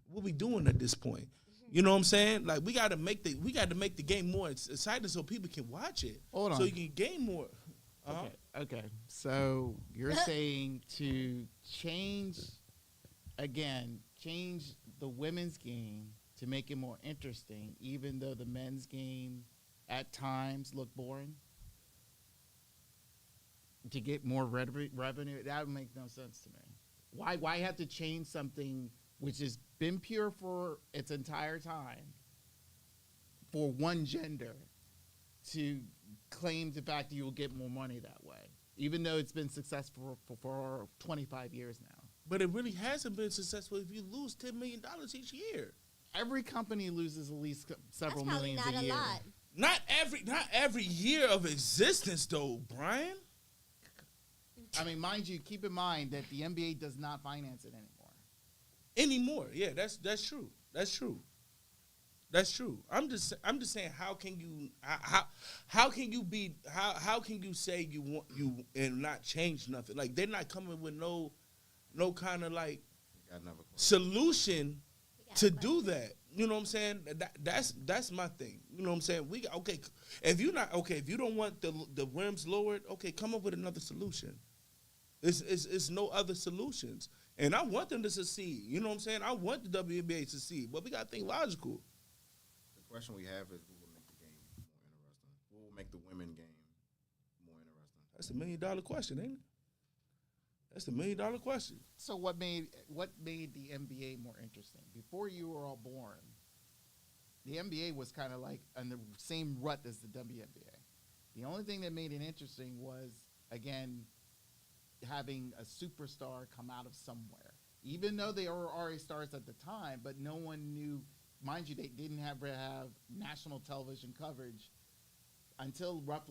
Speaker 3: what we doing at this point. You know what I'm saying? Like we got to make the game more exciting so people can watch it.
Speaker 5: Hold on.
Speaker 3: So you can gain more.
Speaker 5: Okay. So you're saying to change the women's game to make it more interesting, even though the men's game at times look boring? To get more revenue? That would make no sense to me. Why have to change something which has been pure for its entire time for one gender to claim the fact that you will get more money that way? even though it's been successful for 25 years now.
Speaker 3: But it really hasn't been successful if you lose $10 million each year.
Speaker 5: Every company loses at least several
Speaker 4: That's probably
Speaker 5: millions
Speaker 4: not
Speaker 5: a year.
Speaker 4: lot.
Speaker 3: Not every year of existence, though, Brian.
Speaker 5: I mean, mind you, keep in mind that the NBA does not finance it
Speaker 3: Anymore, yeah, that's true. That's true. That's true. I'm just saying, how can you say you want you and not change nothing? Like, they're not coming with no kind of like solution to do that. You know what I'm saying? That's my thing. You know what I'm saying? If you don't want the rims lowered, okay, come up with another solution. It's no other solutions. And I want them to succeed. You know what I'm saying? I want the WNBA to succeed, but we got to think logical.
Speaker 2: The question we have is, what will make the game more interesting? What will make the women game more interesting?
Speaker 3: That's $1 million question, ain't it? That's the $1 million question.
Speaker 5: So what made the NBA more interesting? Before you were all born, the NBA was kind of like in the same rut as the WNBA. The only thing that made it interesting was, again, having a superstar come out of somewhere. Even though they were already stars at the time, but no one knew. Mind you, they didn't have national television coverage until the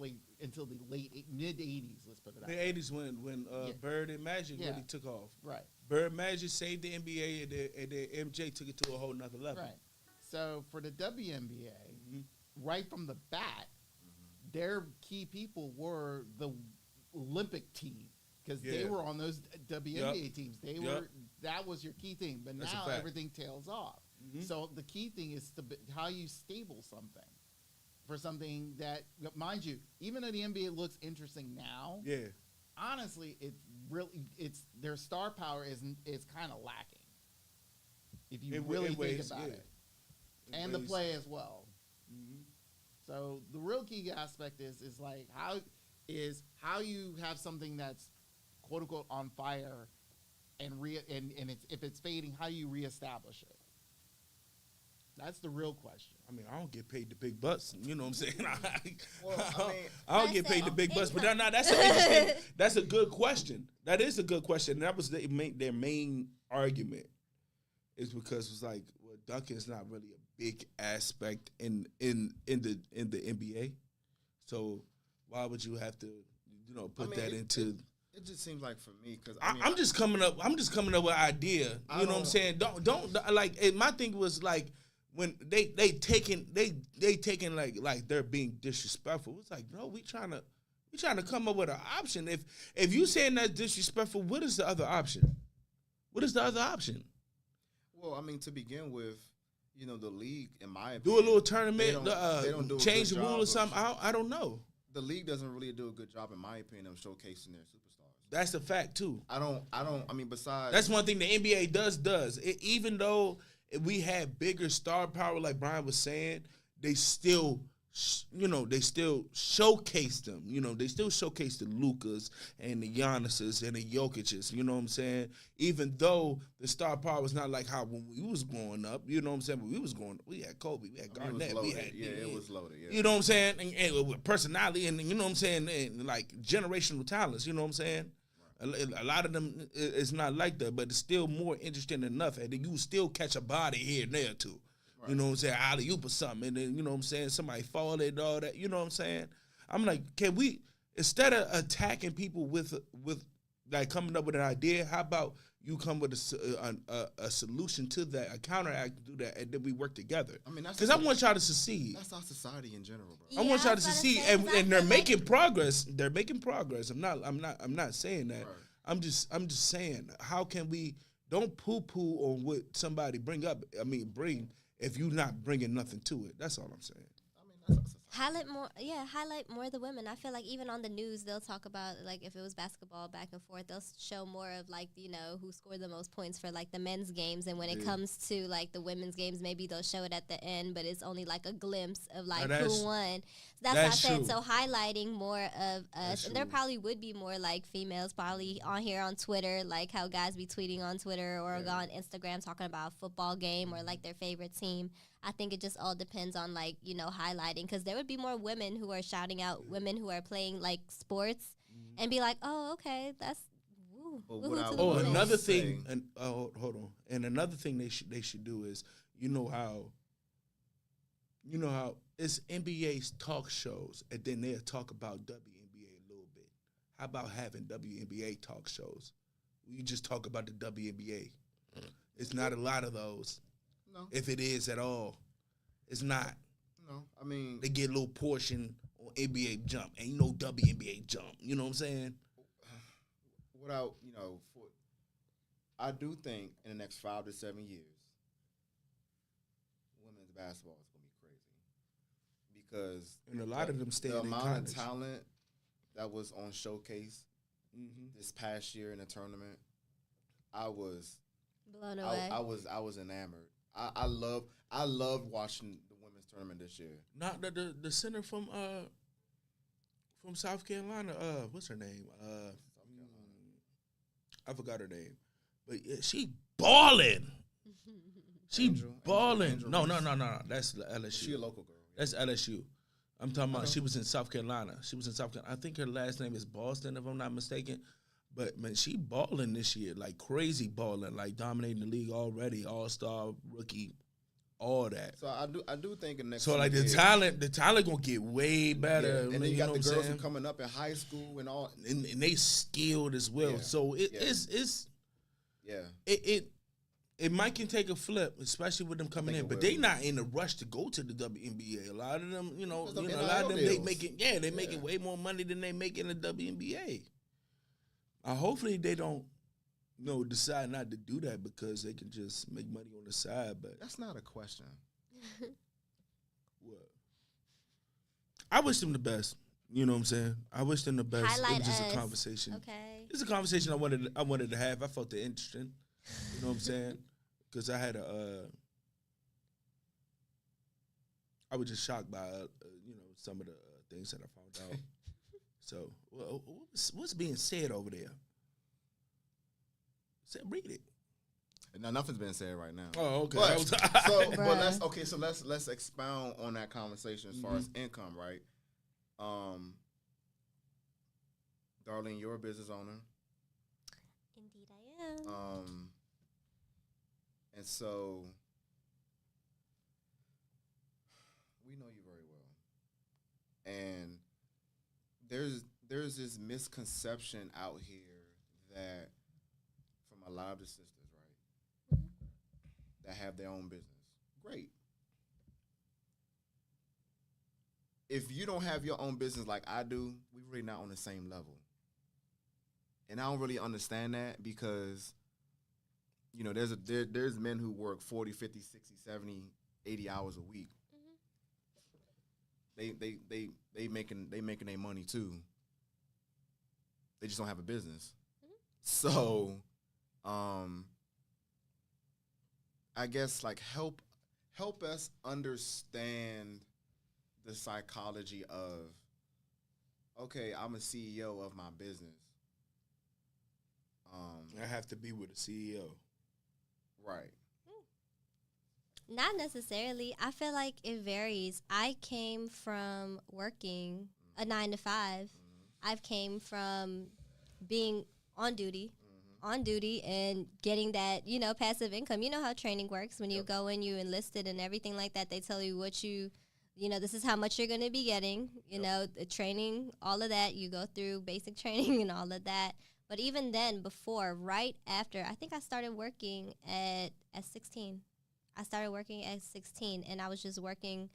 Speaker 5: mid 80s. Let's put it out.
Speaker 3: The 80s when Bird and Magic really took off.
Speaker 5: Right.
Speaker 3: Bird and Magic saved the NBA, and then MJ took it to a whole nother level.
Speaker 5: Right. So for the WNBA, right from the bat, their key people were the Olympic team. Because they were on those WNBA teams. That was your key thing. But
Speaker 3: That's
Speaker 5: now everything tails off. So the key thing is how you stable something. For something that, mind you, even though the NBA looks interesting now, honestly, it's their star power is kind of lacking. If you really think about it. And the play as well. So the real key aspect is like how you have something that's quote unquote on fire, and if it's fading, how do you reestablish it? That's the real question.
Speaker 3: I mean, I don't get paid the big bucks. You know what I'm saying? I
Speaker 2: I
Speaker 3: don't get paid the big bucks, but that's interesting. That's a good question. That is a good question. And that was their main argument, is because it's like, well, Duncan's not really a big aspect in the NBA. So why would you have to, put that into?
Speaker 2: It just seems like, for me, because
Speaker 3: I'm just coming up with an idea. You know what I'm saying? Don't like. And my thing was like, when they taking like they're being disrespectful. It's like, no, we trying to come up with an option. If you saying that's disrespectful, what is the other option? What is the other option?
Speaker 2: Well, I mean, to begin with, the league, in my opinion,
Speaker 3: do a little tournament,
Speaker 2: they don't do
Speaker 3: change the rule or something. I don't know.
Speaker 2: The league doesn't really do a good job, in my opinion, of showcasing their superstars.
Speaker 3: That's a fact too.
Speaker 2: I mean, besides,
Speaker 3: that's one thing the NBA does. Even though we had bigger star power, like Brian was saying, they still showcase them. They still showcase the Lukas and the Giannis's and the Jokic's. You know what I'm saying? Even though the star power was not like how when we was growing up. You know what I'm saying? When we had Kobe, we had Garnett,
Speaker 2: it was loaded. Yeah.
Speaker 3: You know what I'm saying? And with personality, and you know what I'm saying, and like generational talents. You know what I'm saying? Right. A lot of them it's not like that, but it's still more interesting enough, and then you still catch a body here and there too. Right. You know what I'm saying? Alley-oop or something, and then, you know what I'm saying, somebody fall and all that. You know what I'm saying? I'm like, can we, instead of attacking people with like coming up with an idea, how about you come with a solution to that, a counteract to do that, and then we work together? I mean, because I want y'all to succeed.
Speaker 2: That's our society in general, bro.
Speaker 3: I want y'all to succeed, and they're making progress. They're making progress. I'm not saying that. Right. I'm just saying, how can we don't poo-poo on what somebody bring if you're not bringing nothing to it. That's all I'm saying.
Speaker 2: I mean, that's
Speaker 4: highlight more the women. I feel like even on the news they'll talk about, like, if it was basketball back and forth, they'll show more of, like, who scored the most points for, like, the men's games, and when it comes to, like, the women's games, maybe they'll show it at the end, but it's only like a glimpse of, like, who won. That's what I said. True. So highlighting more of us, and there probably would be more, like, females probably on here on Twitter, like how guys be tweeting on Twitter or go on Instagram talking about a football game or, like, their favorite team. I think it just all depends on, like, highlighting, because there would be more women who are shouting out women who are playing, like, sports and be like, oh, okay, that's.
Speaker 3: Another thing, and hold on, and another thing they should do is, you know how it's NBA's talk shows, and then they'll talk about WNBA a little bit. How about having WNBA talk shows? You just talk about the WNBA. It's not a lot of those. No. If it is at all, it's not.
Speaker 2: No, I mean
Speaker 3: they get a little portion on NBA Jump, and WNBA Jump. You know what I'm saying?
Speaker 2: Without, I do think in the next 5 to 7 years, women's basketball is going to be crazy because
Speaker 3: and a lot of them stay in college.
Speaker 2: The amount of talent that was on Showcase this past year in the tournament, I was
Speaker 4: blown away.
Speaker 2: I was enamored. I loved watching the women's tournament this year.
Speaker 3: Not the center from South Carolina. What's her name? I forgot her name, but yeah, she balling. She balling. No. That's LSU.
Speaker 2: She a local girl.
Speaker 3: That's LSU. I'm talking about. She was in South Carolina. I think her last name is Boston, if I'm not mistaken. But man, she balling this year, like crazy balling, like dominating the league already, all-star, rookie, all that.
Speaker 2: So I do think in the next.
Speaker 3: So like the talent gonna get way better.
Speaker 2: Yeah. And then you got the girls who coming up in high school and all,
Speaker 3: and they skilled as well. Yeah. So it's it might can take a flip, especially with them coming in. But they not in a rush to go to the WNBA. A lot of them, a lot of them they making way more money than they make in the WNBA. Hopefully they don't, decide not to do that because they can just make money on the side. But
Speaker 2: that's not a question.
Speaker 3: What? I wish them the best. You know what I'm saying? I wish them the best.
Speaker 4: Highlight
Speaker 3: it was just
Speaker 4: us.
Speaker 3: a conversation.
Speaker 4: Okay.
Speaker 3: It's a conversation I wanted to have. I felt it interesting. You know what I'm saying? Because I had I was just shocked by some of the things that I found out. So, what's being said over there? Read it.
Speaker 2: No, nothing's been said right now.
Speaker 3: Oh, okay.
Speaker 2: So let's expound on that conversation as far as income, right? Darlene, you're a business owner.
Speaker 4: Indeed, I am.
Speaker 2: And so we know you very well, and there's this misconception out here that from a lot of the sisters, right, that have their own business. Great. If you don't have your own business like I do, we're really not on the same level. And I don't really understand that because, there's men who work 40, 50, 60, 70, 80 hours a week. They making their money too. They just don't have a business. So, I guess help us understand the psychology of, okay, I'm a CEO of my business.
Speaker 3: I have to be with a CEO.
Speaker 2: Right.
Speaker 4: Not necessarily. I feel like it varies. I came from working a 9 to 5. I've came from being on duty and getting that, passive income. You know how training works. When you go in, you enlisted and everything like that, they tell you what this is how much you're going to be getting, the training, all of that. You go through basic training and all of that. But even then, right after, I think I started working at 16. I started working at 16, and I was just working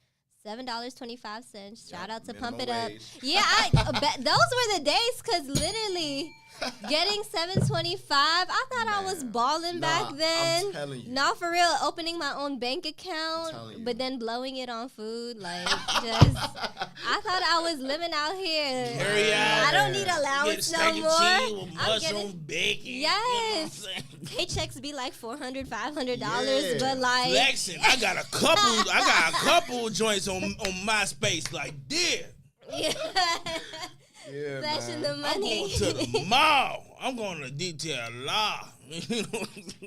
Speaker 4: $7.25. Shout out to Pump It Up. Yeah, those were the days, because literally getting $7.25, I thought I was balling back then.
Speaker 2: I'm telling you.
Speaker 4: Not for real, opening my own bank account, but then blowing it on food. I thought I was living out here. I don't need allowance no more.
Speaker 3: I'm getting bacon.
Speaker 4: Yes. Paychecks be like $400, $500, but
Speaker 3: flexing. I got a couple joints on MySpace like this.
Speaker 4: Yeah.
Speaker 2: Yeah,
Speaker 4: flashing the money.
Speaker 3: I'm going to the mall. I'm going to detail law.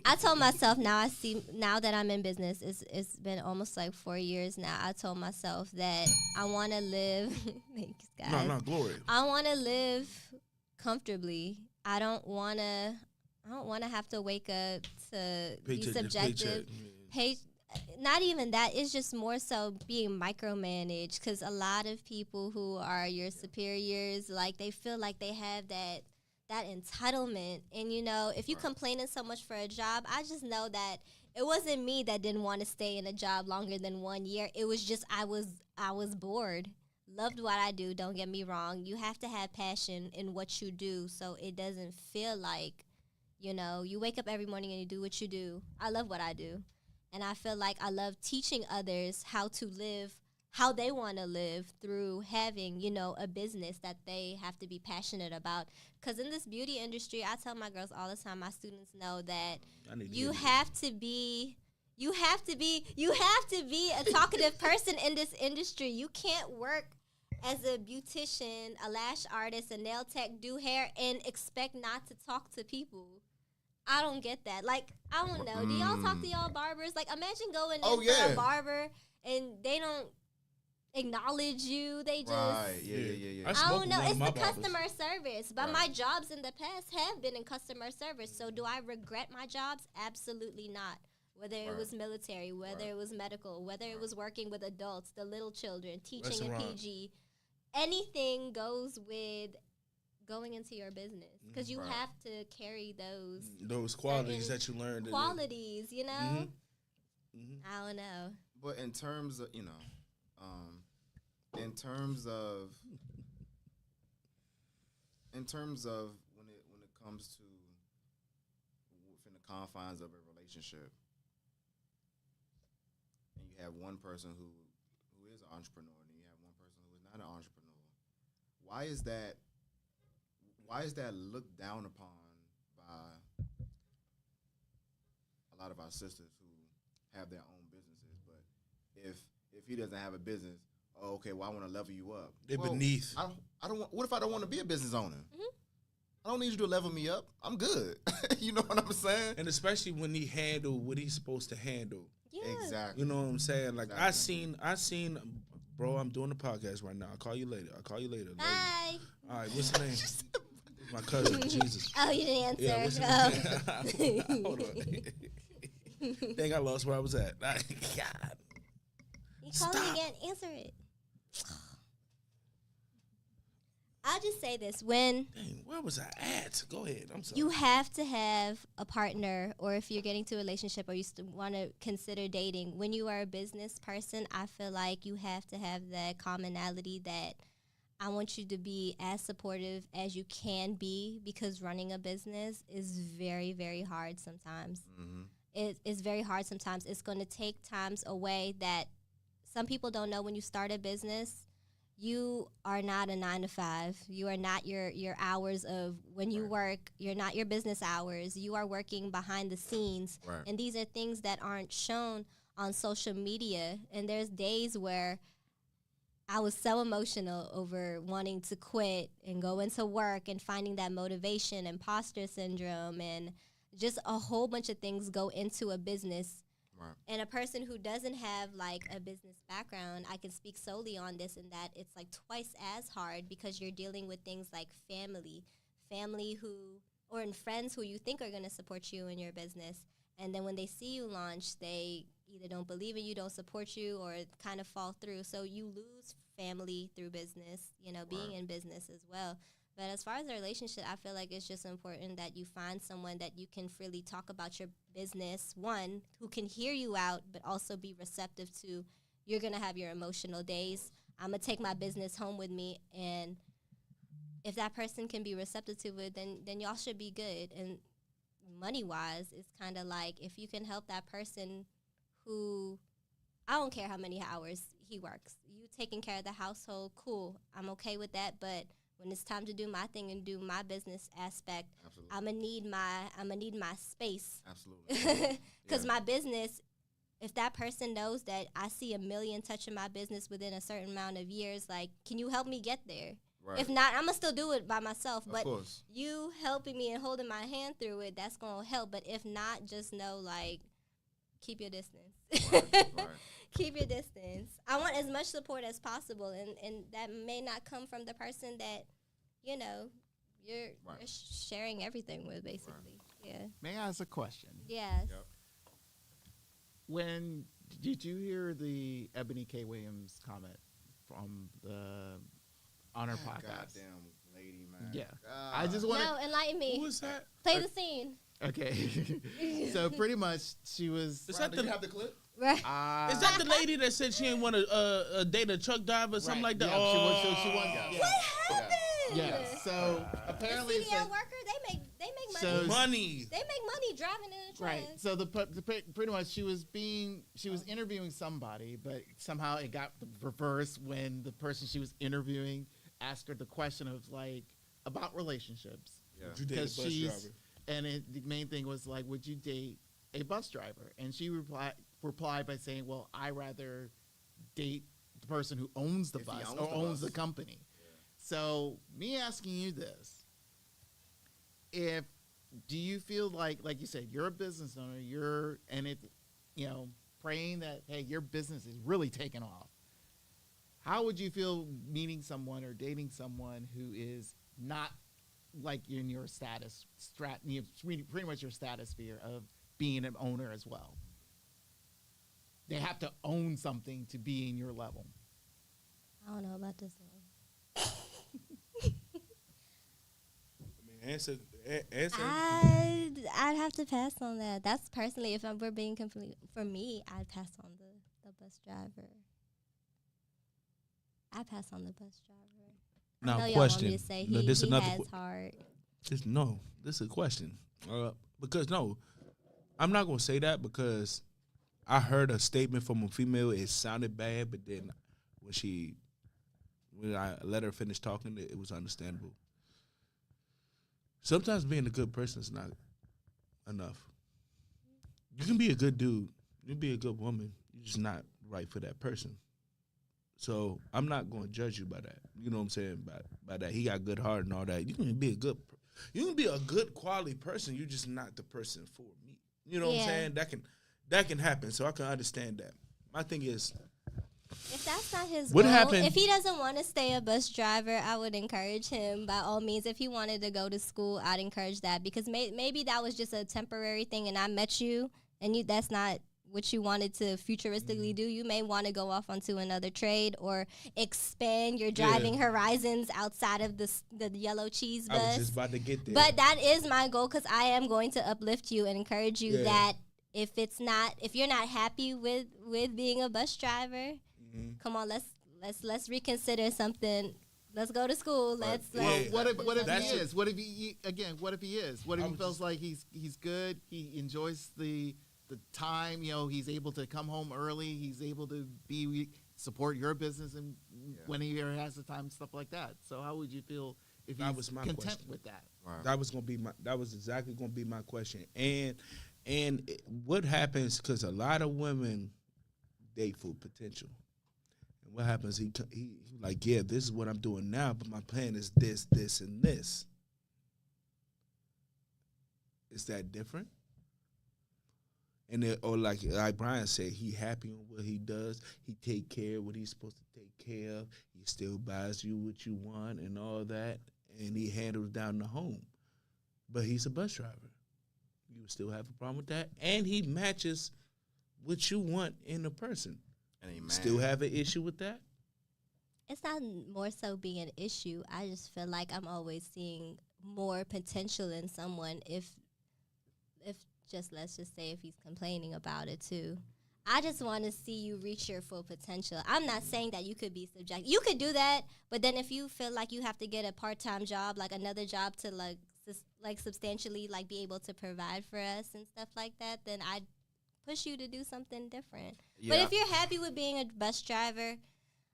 Speaker 4: I told myself now that I'm in business, it's been almost 4 years now. I told myself that I want to live. Thanks, guys.
Speaker 3: No, glory.
Speaker 4: I want to live comfortably. I don't want to have to wake up to be subjective. Not even that. It's just more so being micromanaged, because a lot of people who are your superiors, like, they feel like they have that entitlement. And, you know, if you complaining so much for a job, I just know that it wasn't me that didn't want to stay in a job longer than 1 year. It was just I was bored. Loved what I do, don't get me wrong. You have to have passion in what you do, so it doesn't feel like, you know, you wake up every morning and you do what you do. I love what I do. And I feel like I love teaching others how to live how they want to live through having, you know, a business that they have to be passionate about. Because in this beauty industry, I tell my girls all the time, my students know that you have to be a talkative person in this industry. You can't work as a beautician, a lash artist, a nail tech, do hair, and expect not to talk to people. I don't get that. Like, I don't know. Do y'all talk to y'all barbers? Like, imagine going in for a barber and they don't acknowledge you. They just... Right, yeah. I don't know. It's the customer service. But my jobs in the past have been in customer service. So do I regret my jobs? Absolutely not. Whether it was military, whether it was medical, whether it was working with adults, the little children, teaching in PG. Anything goes with going into your business, because you have to carry those
Speaker 3: qualities that you learned.
Speaker 4: Qualities, you know. I don't know.
Speaker 2: But in terms of, you know, in terms of when it comes to within the confines of a relationship, and you have one person who is an entrepreneur, and you have one person who is not an entrepreneur, why is that looked down upon by a lot of our sisters who have their own businesses? But if he doesn't have a business, okay, well, I want to level you up.
Speaker 3: They're beneath.
Speaker 2: I don't. What if I don't want to be a business owner? I don't need you to level me up. I'm good. You know what I'm saying?
Speaker 3: And especially when he handled what he's supposed to handle.
Speaker 4: Yeah.
Speaker 2: Exactly.
Speaker 3: You know what I'm saying? Like, exactly. I seen, bro, I'm doing a podcast right now. I'll call you later.
Speaker 4: Bye.
Speaker 3: All right, what's your name? My cousin, Jesus.
Speaker 4: Oh, you didn't answer.
Speaker 3: Yeah, what's your name? Hold on. Dang, I lost where I was at. God.
Speaker 4: You call me again, answer it. I'll just say this. Dang,
Speaker 3: where was I at? Go ahead. I'm sorry.
Speaker 4: You have to have a partner, or if you're getting to a relationship or you want to consider dating, when you are a business person, I feel like you have to have that commonality that I want you to be as supportive as you can be, because running a business is very, very hard sometimes. It is very hard sometimes. It's going to take times away that some people don't know. When you start a business, you are not a 9 to 5. You are not your hours of when you work. You're not your business hours. You are working behind the scenes. Right. And these are things that aren't shown on social media. And there's days where I was so emotional over wanting to quit and go into work and finding that motivation, imposter syndrome, and just a whole bunch of things go into a business. Right. And a person who doesn't have like a business background, I can speak solely on this, and that it's like twice as hard, because you're dealing with things like family and friends who you think are going to support you in your business. And then when they see you launch, they either don't believe in you, don't support you, or kind of fall through. So you lose family through business, you know, being in business as well. But as far as a relationship, I feel like it's just important that you find someone that you can freely talk about your business, one, who can hear you out, but also be receptive to, you're going to have your emotional days. I'm going to take my business home with me. And if that person can be receptive to it, then y'all should be good. And money-wise, it's kind of like, if you can help that person who, I don't care how many hours he works, you taking care of the household, cool, I'm okay with that. But when it's time to do my thing and do my business aspect, I'm gonna need my space. Absolutely. Because my business, if that person knows that I see 1 million touching my business within a certain amount of years, like, can you help me get there? Right. If not, I'm gonna still do it by myself. But you helping me and holding my hand through it, that's gonna help. But if not, just know, like, keep your distance. Right. Keep your distance. I want as much support as possible, and that may not come from the person that, you know, you're sharing everything with, basically. Yeah.
Speaker 5: May I ask a question?
Speaker 4: Yes.
Speaker 2: Yep.
Speaker 5: When did you hear the Ebony K. Williams comment from the Honor podcast?
Speaker 2: Goddamn lady, man.
Speaker 5: Yeah. I just want to.
Speaker 4: No, enlighten me.
Speaker 3: Who was that?
Speaker 4: Play the scene.
Speaker 5: Okay. So pretty much she was.
Speaker 3: Is that
Speaker 2: Do you have the clip?
Speaker 4: Right.
Speaker 3: Is that the lady that said she didn't want to date a truck driver or something like that?
Speaker 5: Yeah, she wants.
Speaker 4: What happened?
Speaker 5: Yeah. So apparently,
Speaker 4: the CDL worker, they make money.
Speaker 5: So-
Speaker 3: Money.
Speaker 4: They make money driving in a truck.
Speaker 5: right. So the pretty much she was interviewing somebody, but somehow it got reversed when the person she was interviewing asked her the question of like about relationships.
Speaker 2: Yeah.
Speaker 3: You date a bus driver.
Speaker 5: And the main thing was like, would you date a bus driver? And she replied by saying, well, I rather date the person who owns the
Speaker 2: If he
Speaker 5: bus
Speaker 2: owns
Speaker 5: or
Speaker 2: the
Speaker 5: owns
Speaker 2: bus.
Speaker 5: the company. So me asking you this, do you feel like you said, you're a business owner, praying that, hey, your business is really taking off. How would you feel meeting someone or dating someone who is not like in your pretty much your stratosphere of being an owner as well? They have to own something to be in your level.
Speaker 4: I don't know about this one.
Speaker 3: Answer.
Speaker 4: I'd have to pass on that. That's personally, if we're being complete, for me, I'd pass on the bus driver. I'd pass on the bus driver.
Speaker 3: Now,
Speaker 4: I know y'all
Speaker 3: question.
Speaker 4: want me to say
Speaker 3: No,
Speaker 4: he
Speaker 3: this another
Speaker 4: has
Speaker 3: que-
Speaker 4: heart.
Speaker 3: This is a question. Because I'm not gonna say that because I heard a statement from a female. It sounded bad, but then when I let her finish talking, it was understandable. Sometimes being a good person is not enough. You can be a good dude. You can be a good woman. You're just not right for that person. So I'm not going to judge you by that. You know what I'm saying? By that. He got good heart and all that. You can be a good quality person. You're just not the person for me. You know what I'm saying? That can happen. So I can understand that. My thing is,
Speaker 4: if that's not his
Speaker 3: what
Speaker 4: goal,
Speaker 3: happened?
Speaker 4: if he doesn't want to stay a bus driver, I would encourage him by all means. If he wanted to go to school, I'd encourage that because maybe that was just a temporary thing and I met you and that's not what you wanted to futuristically do. You may want to go off onto another trade or expand your driving horizons outside of the yellow cheese bus.
Speaker 3: I was just about to get there.
Speaker 4: But that is my goal because I am going to uplift you and encourage you that if you're not happy with being a bus driver, come on, let's reconsider something. Let's go to school.
Speaker 5: What if he is? What if he is? What if he feels like he's good? He enjoys the time. He's able to come home early. He's able to support your business and when he has the time, stuff like that. So how would you feel if he's content
Speaker 3: question.
Speaker 5: with that?
Speaker 2: Wow.
Speaker 3: That was exactly going to be my question. And what happens, because a lot of women date for potential. And what happens, he like, yeah, this is what I'm doing now, but my plan is this, this, and this. Is that different? And or like Brian said, he happy on what he does. He take care of what he's supposed to take care of. He still buys you what you want and all that. And he handles down the home. But he's a bus driver. You would still have a problem with that. And he matches what you want in a person.
Speaker 2: And he
Speaker 3: still have an issue with that?
Speaker 4: It's not more so being an issue. I just feel like I'm always seeing more potential in someone if let's just say if he's complaining about it too. I just want to see you reach your full potential. I'm not saying that you could be subjective. You could do that, but then if you feel like you have to get a part-time job, like another job to like substantially like be able to provide for us and stuff like that, then I'd push you to do something different. Yeah. But if you're happy with being a bus driver,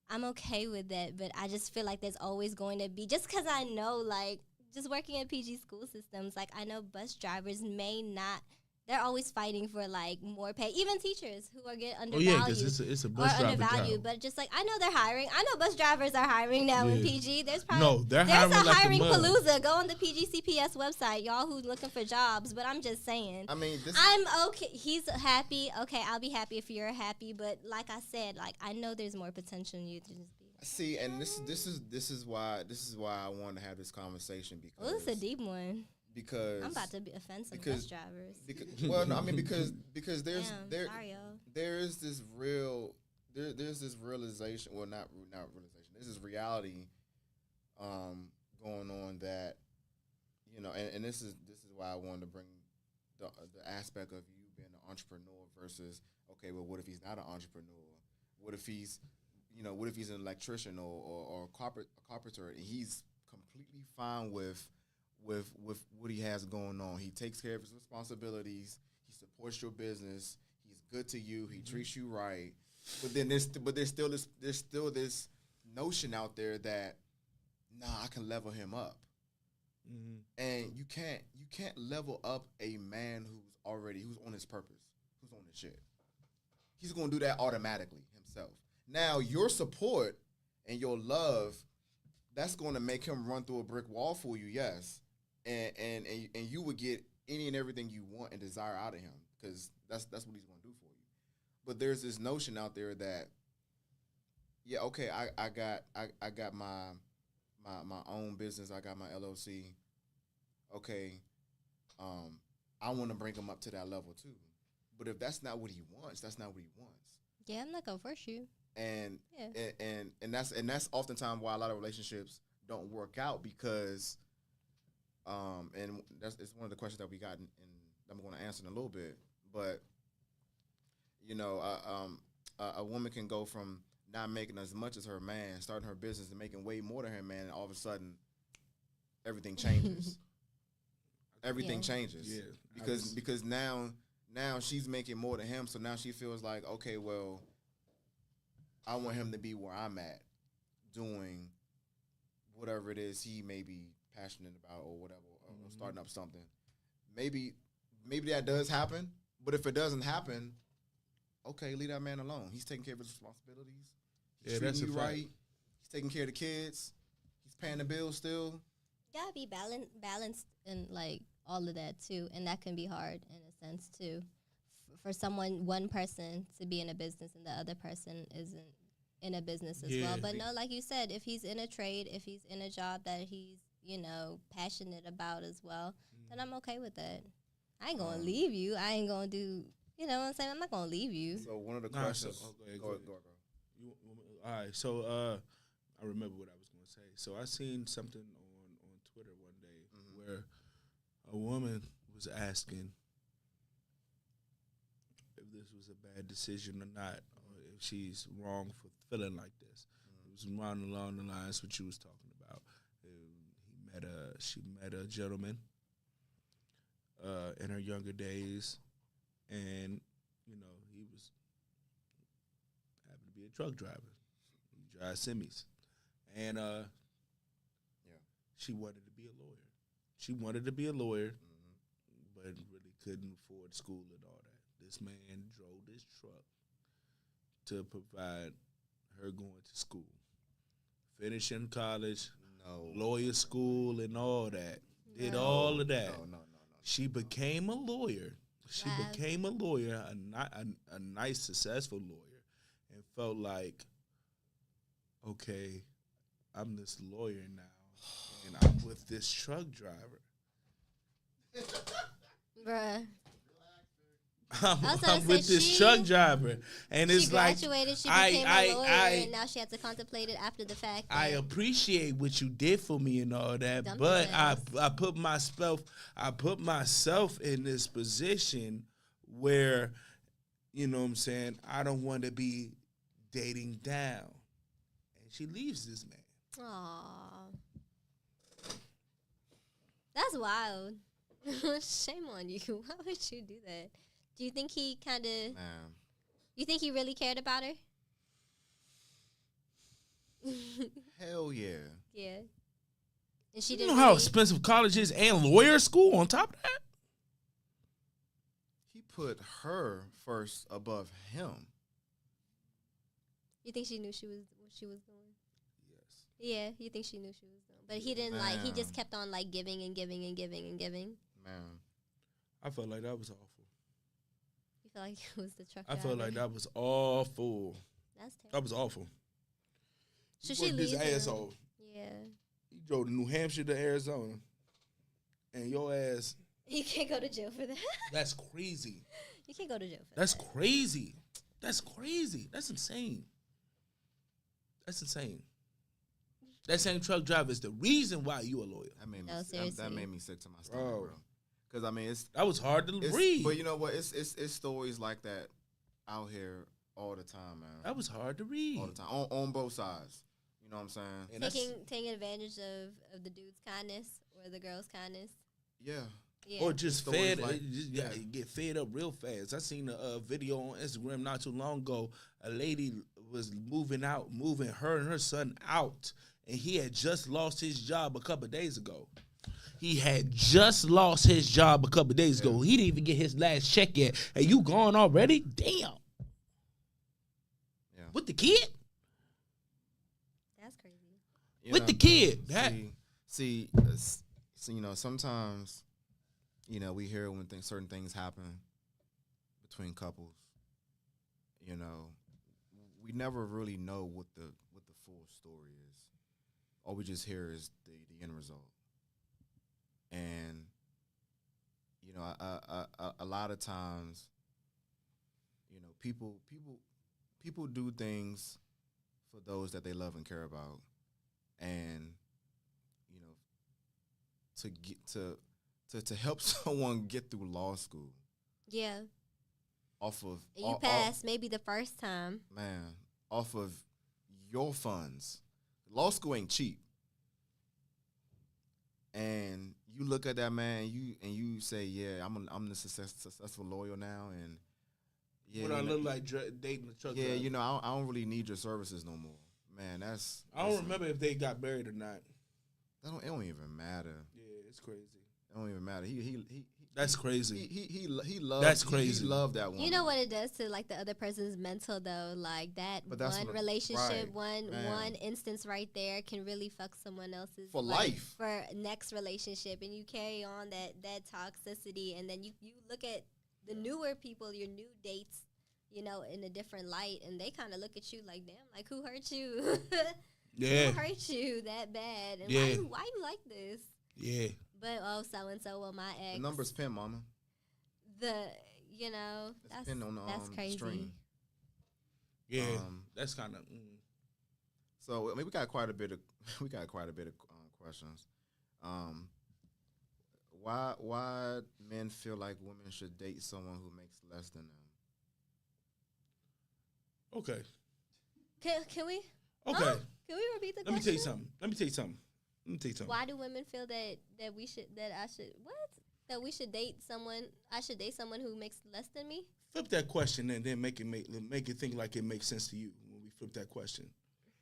Speaker 4: I'm okay with that. But I just feel like there's always going to be, just because I know, like, just working at PG school systems, like, I know bus drivers may not, they're always fighting for, like, more pay. Even teachers who are getting undervalued. Oh, yeah, because
Speaker 3: it's a bus driver job.
Speaker 4: But just, like, I know they're hiring. I know bus drivers are hiring now in PG. There's probably,
Speaker 3: there's a
Speaker 4: hiring palooza. Go on the PGCPS website, y'all who's looking for jobs. But I'm just saying.
Speaker 2: I mean,
Speaker 4: I'm okay. He's happy. Okay, I'll be happy if you're happy. But like I said, like, I know there's more potential in you to just be.
Speaker 2: See, and this is why I wanted to have this conversation because
Speaker 4: Well, it's a deep one.
Speaker 2: Because
Speaker 4: I'm about to be offend some bus drivers.
Speaker 2: Well, no, I mean because there's
Speaker 4: sorry, y'all.
Speaker 2: there's this realization. Well, not realization. There's this reality, going on that, and this is why I wanted to bring the aspect of you being an entrepreneur versus, okay, well, what if he's not an entrepreneur? What if he's what if he's an electrician or a carpenter and he's completely fine with what he has going on. He takes care of his responsibilities. He supports your business. He's good to you. He treats you right. But then there's still this notion out there that, I can level him up. Mm-hmm. And you can't level up a man who's on his purpose, who's on his shit. He's gonna do that automatically himself. Now your support and your love, that's gonna make him run through a brick wall for you, yes. And you would get any and everything you want and desire out of him because that's what he's going to do for you. But there's this notion out there that, yeah, okay, I got my own business. I got my LLC. Okay, I want to bring him up to that level too. But if that's not what he wants, that's not what he wants.
Speaker 4: Yeah, I'm not gonna force you.
Speaker 2: And that's oftentimes why a lot of relationships don't work out because. And it's one of the questions that we got, and I'm going to answer in a little bit. But a woman can go from not making as much as her man, starting her business, and making way more than her man, and all of a sudden, everything changes. Everything changes. Yeah, because now she's making more than him, so now she feels like, okay, well, I want him to be where I'm at, doing whatever it is he may be passionate about or whatever, or starting up something. Maybe that does happen, but if it doesn't happen, okay, leave that man alone. He's taking care of his responsibilities. He's treating you right. He's taking care of the kids. He's paying the bills still.
Speaker 4: You gotta be balanced in like all of that too, and that can be hard in a sense too. For one person to be in a business and the other person isn't in a business as well. But no, like you said, if he's in a trade, if he's in a job that he's passionate about as well, then I'm okay with that. I ain't gonna leave you. I ain't gonna do, what I'm saying? I'm not gonna leave you.
Speaker 2: So one of the questions. Go.
Speaker 3: All right. So I remember what I was gonna say. So I seen something on Twitter one day where a woman was asking if this was a bad decision or not, or if she's wrong for feeling like this. It was along the lines what you was talking about. She met a gentleman in her younger days, and he was happened to be a truck driver. He drives semis, and she wanted to be a lawyer. She wanted to be a lawyer, but really couldn't afford school and all that. This man drove this truck to provide her going to school, finishing college. Lawyer school and all that. Did all of that. No. She became a lawyer. A nice, successful lawyer, and felt like, okay, I'm this lawyer now, and I'm with this truck driver.
Speaker 4: Bruh.
Speaker 3: I'm with this truck driver, and it's like
Speaker 4: she became a lawyer, and now she had to contemplate it after the fact.
Speaker 3: I appreciate what you did for me and all that, but I put myself in this position where, what I'm saying, I don't want to be dating down, and she leaves this man.
Speaker 4: Aww, that's wild. Shame on you. Why would you do that? Do you think he kind of? You think he really cared about her?
Speaker 2: Hell yeah.
Speaker 4: Yeah. And she
Speaker 3: You
Speaker 4: didn't.
Speaker 3: know how expensive college is and lawyer school on top of that?
Speaker 2: He put her first above him.
Speaker 4: You think she knew what she was doing?
Speaker 2: Yes.
Speaker 4: Yeah, you think she knew she was doing, but he didn't he just kept on giving and giving and giving and giving.
Speaker 2: Man,
Speaker 3: I felt like that was awful.
Speaker 4: You feel like it was the truck
Speaker 3: I
Speaker 4: driver?
Speaker 3: felt like that was awful.
Speaker 4: That's terrible.
Speaker 3: That was awful.
Speaker 4: Should she
Speaker 3: his
Speaker 4: leave
Speaker 3: ass
Speaker 4: him?
Speaker 3: off.
Speaker 4: Yeah.
Speaker 3: He drove to New Hampshire to Arizona, and your ass.
Speaker 4: You can't go to jail for that.
Speaker 3: That's crazy.
Speaker 4: You can't go to jail for
Speaker 3: That's
Speaker 4: that.
Speaker 3: crazy. That's crazy. That's insane. That's insane. That same truck driver is the reason why you a lawyer.
Speaker 2: That made me sick to my stomach, bro. Because I mean,
Speaker 3: that was hard to read.
Speaker 2: But you know what? It's stories like that out here all the time, man.
Speaker 3: That was hard to read
Speaker 2: all the time on both sides. You know what I'm saying?
Speaker 4: And taking advantage of the dude's kindness or the girl's kindness.
Speaker 2: Yeah.
Speaker 3: Or just get fed up real fast. I seen a video on Instagram not too long ago. A lady was moving her and her son out, and he had just lost his job a couple of days ago. He had just lost his job a couple of days ago. He didn't even get his last check yet. And you gone already? Damn. Yeah. With the kid?
Speaker 4: That's crazy.
Speaker 3: With the kid.
Speaker 2: See, you know, sometimes, you know, we hear when certain things happen between couples. You know, we never really know what the full story is. All we just hear is the end result. And you know, a lot of times, you know, people do things for those that they love and care about, and you know, to help someone get through law school.
Speaker 4: Yeah.
Speaker 2: Off of
Speaker 4: you passed maybe the first time.
Speaker 2: Man, off of your funds. Law school ain't cheap. And you look at that man, you say, yeah, I'm the successful lawyer now, and yeah,
Speaker 3: what I look like dating the truck driver.
Speaker 2: You know, I don't really need your services no more, man.
Speaker 3: I don't remember if they got married or not.
Speaker 2: It don't even matter.
Speaker 3: Yeah, it's crazy.
Speaker 2: It don't even matter.
Speaker 3: That's crazy.
Speaker 2: He loved.
Speaker 3: That's crazy.
Speaker 2: He loved that woman.
Speaker 4: You know what it does to like the other person's mental though, like that one relationship, one instance right there can really fuck someone else's
Speaker 2: for life
Speaker 4: for next relationship, and you carry on that toxicity, and then you look at the newer people, your new dates, you know, in a different light, and they kind of look at you like, damn, like who hurt you?
Speaker 3: Yeah,
Speaker 4: who hurt you that bad, and why you like this?
Speaker 3: Yeah.
Speaker 4: But so and so, well, my ex.
Speaker 2: The number's pinned, mama.
Speaker 4: That's
Speaker 2: pinned on
Speaker 4: that's crazy.
Speaker 2: String.
Speaker 3: Yeah, that's kind of.
Speaker 2: So I mean, we got quite a bit of questions. Why men feel like women should date someone who makes less than them?
Speaker 3: Okay.
Speaker 4: Can we?
Speaker 3: Okay.
Speaker 4: Can we repeat the question?
Speaker 3: Let me tell you something.
Speaker 4: Why do women feel that we should date someone? I should date someone who makes less than me.
Speaker 3: Flip that question and then make it think like it makes sense to you when we flip that question.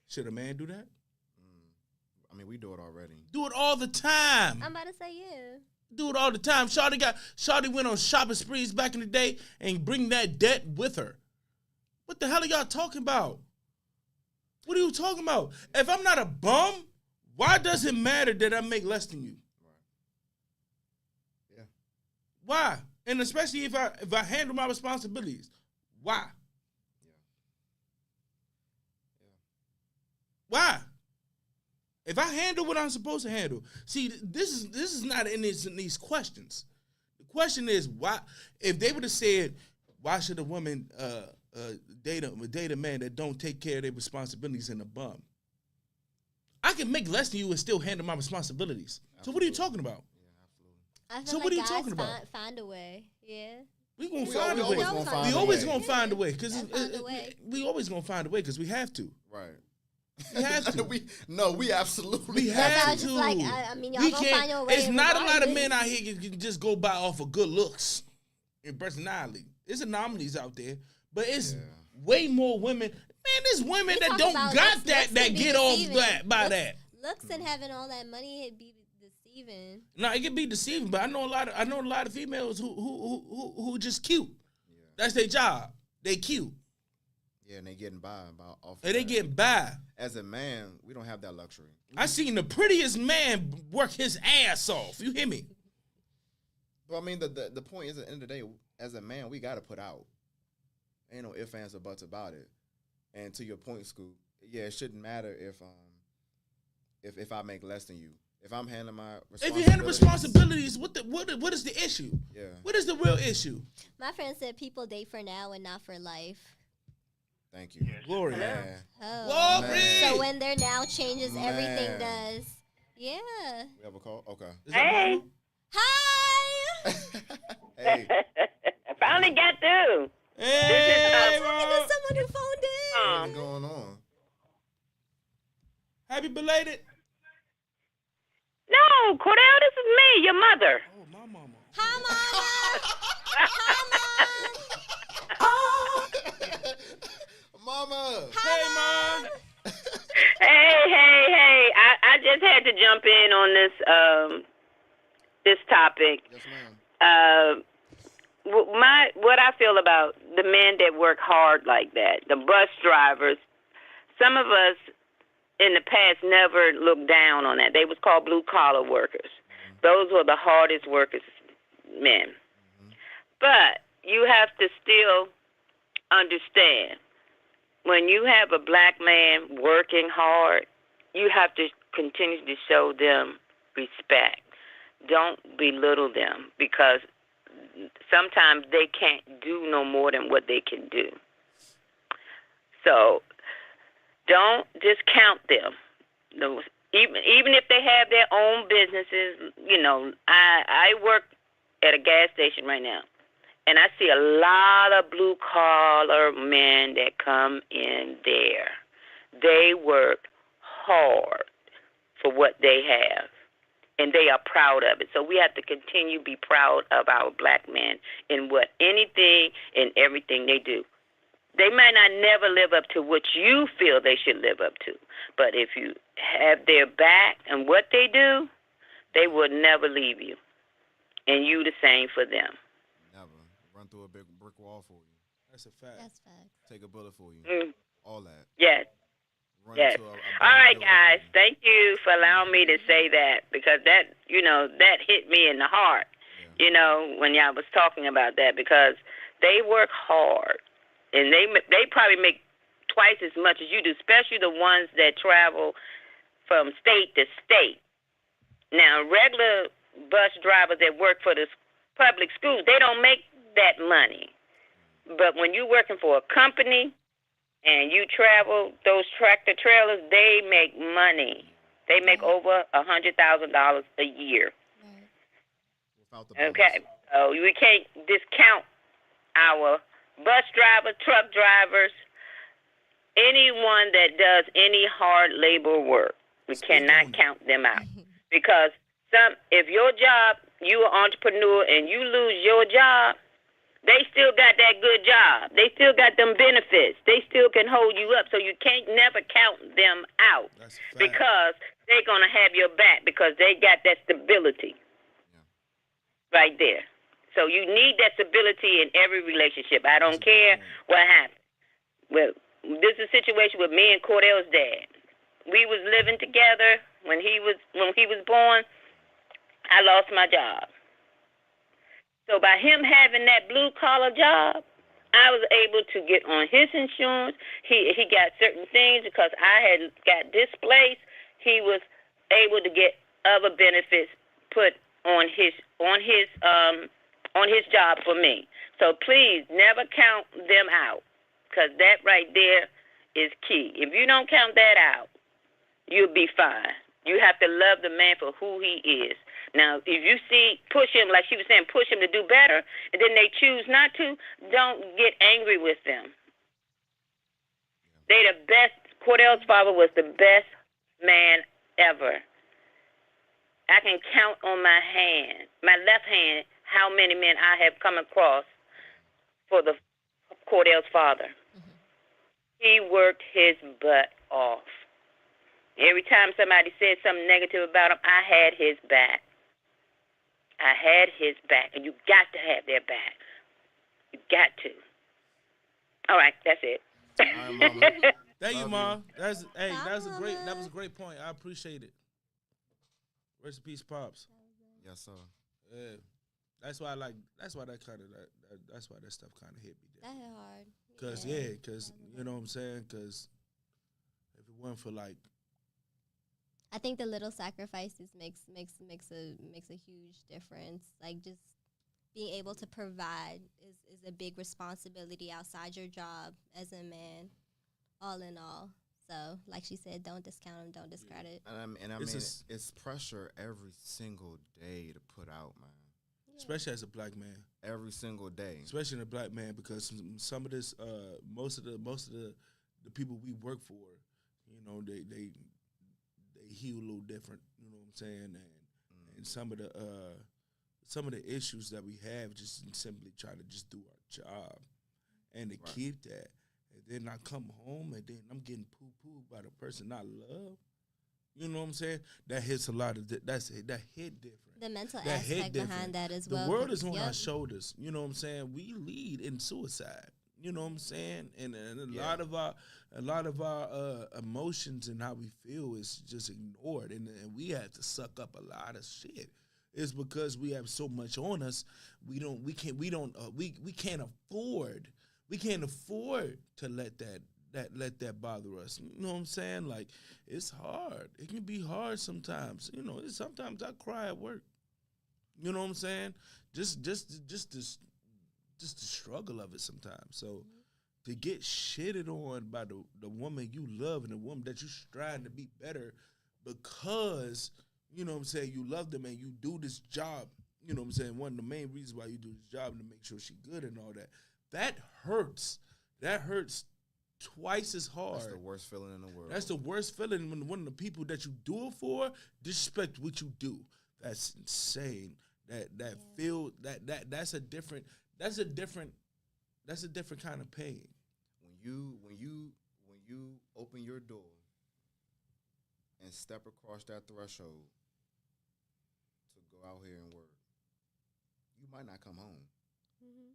Speaker 3: Should a man do that?
Speaker 2: I mean, we do it already.
Speaker 3: Do it all the time.
Speaker 4: I'm about to say yeah.
Speaker 3: Do it all the time. Shawty went on shopping sprees back in the day and bring that debt with her. What the hell are y'all talking about? What are you talking about? If I'm not a bum, why does it matter that I make less than you?
Speaker 2: Right. Yeah.
Speaker 3: Why? And especially if I handle my responsibilities. Why?
Speaker 2: Yeah.
Speaker 3: Why? If I handle what I'm supposed to handle. See, this is not in these questions. The question is why. If they would have said, why should a woman date a man that don't take care of their responsibilities and a bum? I can make less than you and still handle my responsibilities.
Speaker 2: Absolutely.
Speaker 3: So what are you talking about?
Speaker 4: I feel
Speaker 3: so
Speaker 4: like
Speaker 3: what are you
Speaker 4: guys
Speaker 3: talking about?
Speaker 4: Find a way. Yeah.
Speaker 3: We always gonna find a way because we always gonna find a way because we have to.
Speaker 2: Right.
Speaker 3: We have to.
Speaker 2: we absolutely
Speaker 3: we have to.
Speaker 4: Like, I mean, y'all gonna find your way.
Speaker 3: It's not a lot of men out here can just go by off of good looks and personality. There's anomalies out there, but it's way more women. Man, there's women that don't got that get off by that.
Speaker 4: Looks and having all that money, it'd be deceiving.
Speaker 3: No, it can be deceiving, but I know a lot of females who just cute. Yeah. That's their job. They cute.
Speaker 2: Yeah, and they getting by off.
Speaker 3: And they getting by.
Speaker 2: As a man, we don't have that luxury.
Speaker 3: I seen the prettiest man work his ass off. You hear me?
Speaker 2: Well, I mean, the point is, at the end of the day, as a man, we got to put out. Ain't no ifs, ands, or buts about it. And to your point, Scoop, yeah, it shouldn't matter if I make less than you. If I'm handling my
Speaker 3: If you handle responsibilities, what is the issue?
Speaker 2: Yeah.
Speaker 3: What is the real issue?
Speaker 4: My friend said people date for now and not for life.
Speaker 2: Thank you.
Speaker 3: Glory.
Speaker 4: Oh.
Speaker 3: Glory.
Speaker 4: So when they're now changes, everything does. Yeah.
Speaker 2: We have a call? Okay.
Speaker 6: Hey.
Speaker 4: Hi.
Speaker 2: Hey.
Speaker 6: I finally got through.
Speaker 3: Hey,
Speaker 4: I'm talking to someone who phoned in.
Speaker 2: What's going on?
Speaker 3: happy belated.
Speaker 6: No, Cordell, this is me, your mother.
Speaker 3: Oh, my mama.
Speaker 4: Hi, Mama.
Speaker 2: Mama.
Speaker 3: Hey, Mom.
Speaker 6: Hey. I just had to jump in on this topic.
Speaker 2: Yes, ma'am.
Speaker 6: What I feel about the men that work hard like that, the bus drivers, some of us in the past never looked down on that. They was called blue-collar workers. Mm-hmm. Those were the hardest workers, men. Mm-hmm. But you have to still understand, when you have a black man working hard, you have to continue to show them respect. Don't belittle them, because sometimes they can't do no more than what they can do. So don't discount them. Even if they have their own businesses, I work at a gas station right now, and I see a lot of blue-collar men that come in there. They work hard for what they have, and they are proud of it. So we have to continue to be proud of our black men in anything and everything they do. They might not never live up to what you feel they should live up to, but if you have their back and what they do, they will never leave you, and you the same for them.
Speaker 2: Never. Run through a big brick wall for you.
Speaker 3: That's a fact.
Speaker 4: That's fact.
Speaker 2: Take a bullet for you. All that.
Speaker 6: Yes. Yes. All right, guys. Thank you for allowing me to say that, because that hit me in the heart, when y'all was talking about that, because they work hard, and they probably make twice as much as you do, especially the ones that travel from state to state. Now, regular bus drivers that work for the public schools, they don't make that money. But when you're working for a company and you travel those tractor trailers, they make money. They make over $100,000 a year. Okay, so we can't discount our bus drivers, truck drivers, anyone that does any hard labor work. We cannot count them out, because if your job, you are an entrepreneur and you lose your job, they still got that good job. They still got them benefits. They still can hold you up. So you can't never count them out, because they're going to have your back, because they got that stability right there. So you need that stability in every relationship. I don't care what happens. Well, this is a situation with me and Cordell's dad. We was living together when he was born. I lost my job. So by him having that blue-collar job, I was able to get on his insurance. He got certain things because I had got displaced. He was able to get other benefits put on his job for me. So please never count them out, because that right there is key. If you don't count that out, you'll be fine. You have to love the man for who he is. Now, if you push him, like she was saying, push him to do better, and then they choose not to, don't get angry with them. They the best. Cordell's father was the best man ever. I can count on my left hand, how many men I have come across for the Cordell's father. Mm-hmm. He worked his butt off. Every time somebody said something negative about him, I had his back. And you got to have their back. You got to. All right, that's it.
Speaker 2: All right, Mama.
Speaker 3: Thank you, Mom. That was a great point. I appreciate it. Rest in peace, Pops.
Speaker 2: Yes, sir.
Speaker 3: Yeah. That's why that stuff kind of hit me.
Speaker 4: That hit hard.
Speaker 3: Because you know what I'm saying? Because if weren't for like.
Speaker 4: I think the little sacrifices makes a huge difference. Like just being able to provide is a big responsibility outside your job as a man, all in all. So, like she said, don't discount them, don't discredit.
Speaker 2: And I mean, it's pressure every single day to put out, man.
Speaker 4: Yeah.
Speaker 3: Especially as a black man.
Speaker 2: Every single day.
Speaker 3: Especially in a black man, because some of this, most of the people we work for, you know, they heal a little different. You know what I'm saying? And some of the issues that we have just simply trying to just do our job, and to keep that. And then I come home and then I'm getting poo-pooed by the person I love. You know what I'm saying? That hits a lot of that hit different.
Speaker 4: The mental aspect behind that as well.
Speaker 3: The world is on our shoulders. You know what I'm saying? We lead in suicide. You know what I'm saying? And a lot of our emotions and how we feel is just ignored, and we have to suck up a lot of shit. It's because we have so much on us. We can't afford to let that bother us. You know what I'm saying? Like, it's hard. It can be hard sometimes. You know, sometimes I cry at work. You know what I'm saying? Just the struggle of it sometimes. So to get shitted on by the woman you love and the woman that you striving to be better because, you know what I'm saying, you love them and you do this job, you know what I'm saying, one of the main reasons why you do this job is to make sure she's good and all that. That hurts. That hurts twice as hard.
Speaker 2: That's the worst feeling in the world.
Speaker 3: That's the worst feeling when one of the people that you do it for disrespect what you do. That's insane. That's a different kind of pain.
Speaker 2: When you open your door and step across that threshold to go out here and work, you might not come home. Right?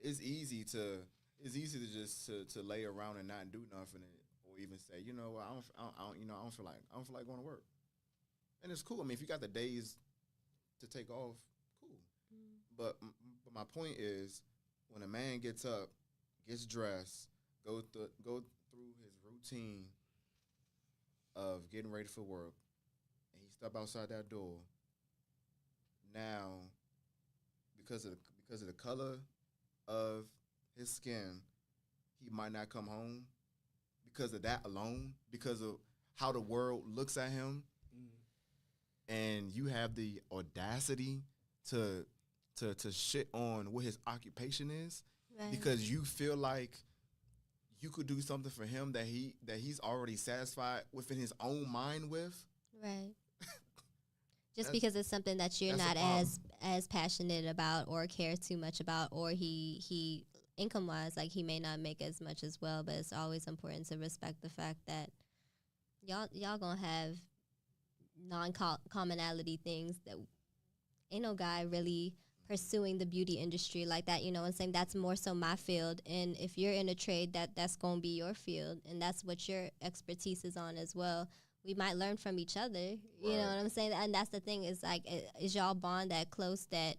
Speaker 2: It's easy to just to lay around and not do nothing, or even say, you know what, I don't feel like going to work. And it's cool. I mean, if you got the days to take off, cool. But my point is, when a man gets up, gets dressed, go through his routine of getting ready for work, and he step outside that door, now because of the color of his skin, he might not come home because of that alone, because of how the world looks at him. And you have the audacity to shit on what his occupation is, right, because you feel like you could do something for him that he's already satisfied within his own mind with.
Speaker 4: Right. Just because it's something that you're not as passionate about or care too much about, or he income wise, like he may not make as much as well, but it's always important to respect the fact that y'all gonna have non-commonality things that ain't no guy really pursuing the beauty industry like that, you know, and saying that's more so my field. And if you're in a trade that's going to be your field and that's what your expertise is on as well, we might learn from each other. You know what I'm saying? And that's the thing, is like, is y'all bond that close that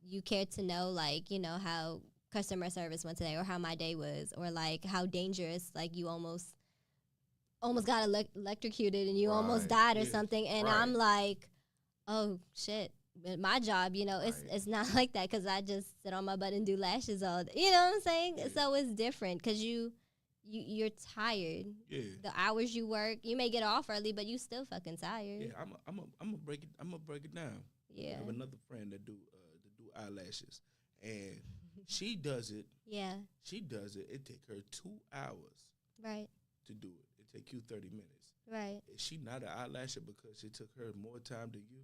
Speaker 4: you care to know, like, you know, how customer service went today, or how my day was, or like how dangerous, like you almost got electrocuted and you almost died or something. And I'm like, oh shit, my job, you know, it's not like that, because I just sit on my butt and do lashes all day. You know what I'm saying? So it's different because you're tired. Yeah. The hours you work, you may get off early, but you still fucking tired.
Speaker 3: Yeah, I'm gonna break it down. Yeah. I have another friend that do eyelashes, and she does it. Yeah. She does it. It take her 2 hours. Right. To do it. It take you 30 minutes. Right. Is she not an eyelasher because it took her more time than you?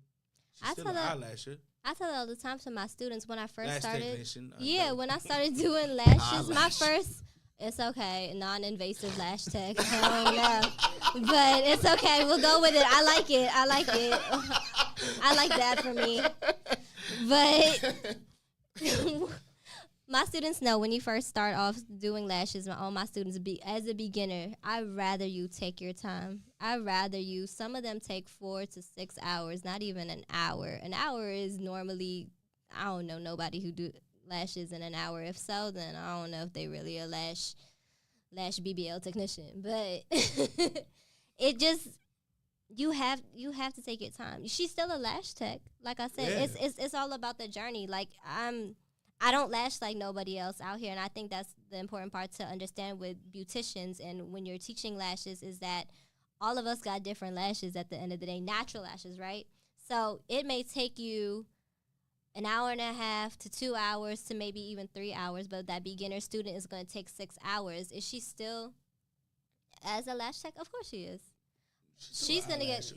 Speaker 3: She's still an eyelasher.
Speaker 4: I tell that all the time to my students when I first started.
Speaker 3: Technician.
Speaker 4: When I started doing lashes, my first. It's okay, non-invasive lash tech. I don't know, but it's okay. We'll go with it. I like it. I like that for me. But my students know when you first start off doing lashes, all my students, as a beginner, I'd rather you take your time. Some of them take 4 to 6 hours, not even an hour. An hour is normally, I don't know nobody who do lashes in an hour. If so, then I don't know if they really a lash lash BBL technician, but it just you have to take your time. She's still a lash tech. Like I said, it's all about the journey. Like I don't lash like nobody else out here, and I think that's the important part to understand with beauticians and when you're teaching lashes is that all of us got different lashes at the end of the day, natural lashes, right? So it may take you an hour and a half to 2 hours to maybe even 3 hours, but that beginner student is going to take 6 hours. Is she still as a lash tech? Of course she is. She's gonna get she's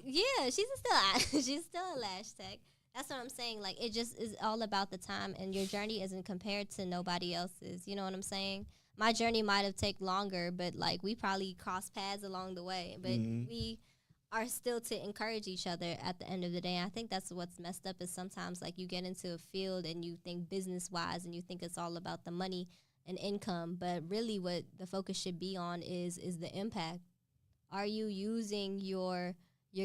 Speaker 4: still a lash tech. That's what I'm saying. Like it just is all about the time, and your journey isn't compared to nobody else's. You know what I'm saying? My journey might have taken longer, but like we probably crossed paths along the way. But we are still to encourage each other at the end of the day. And I think that's what's messed up is sometimes like you get into a field and you think business wise and you think it's all about the money and income, but really what the focus should be on is the impact. Are you using your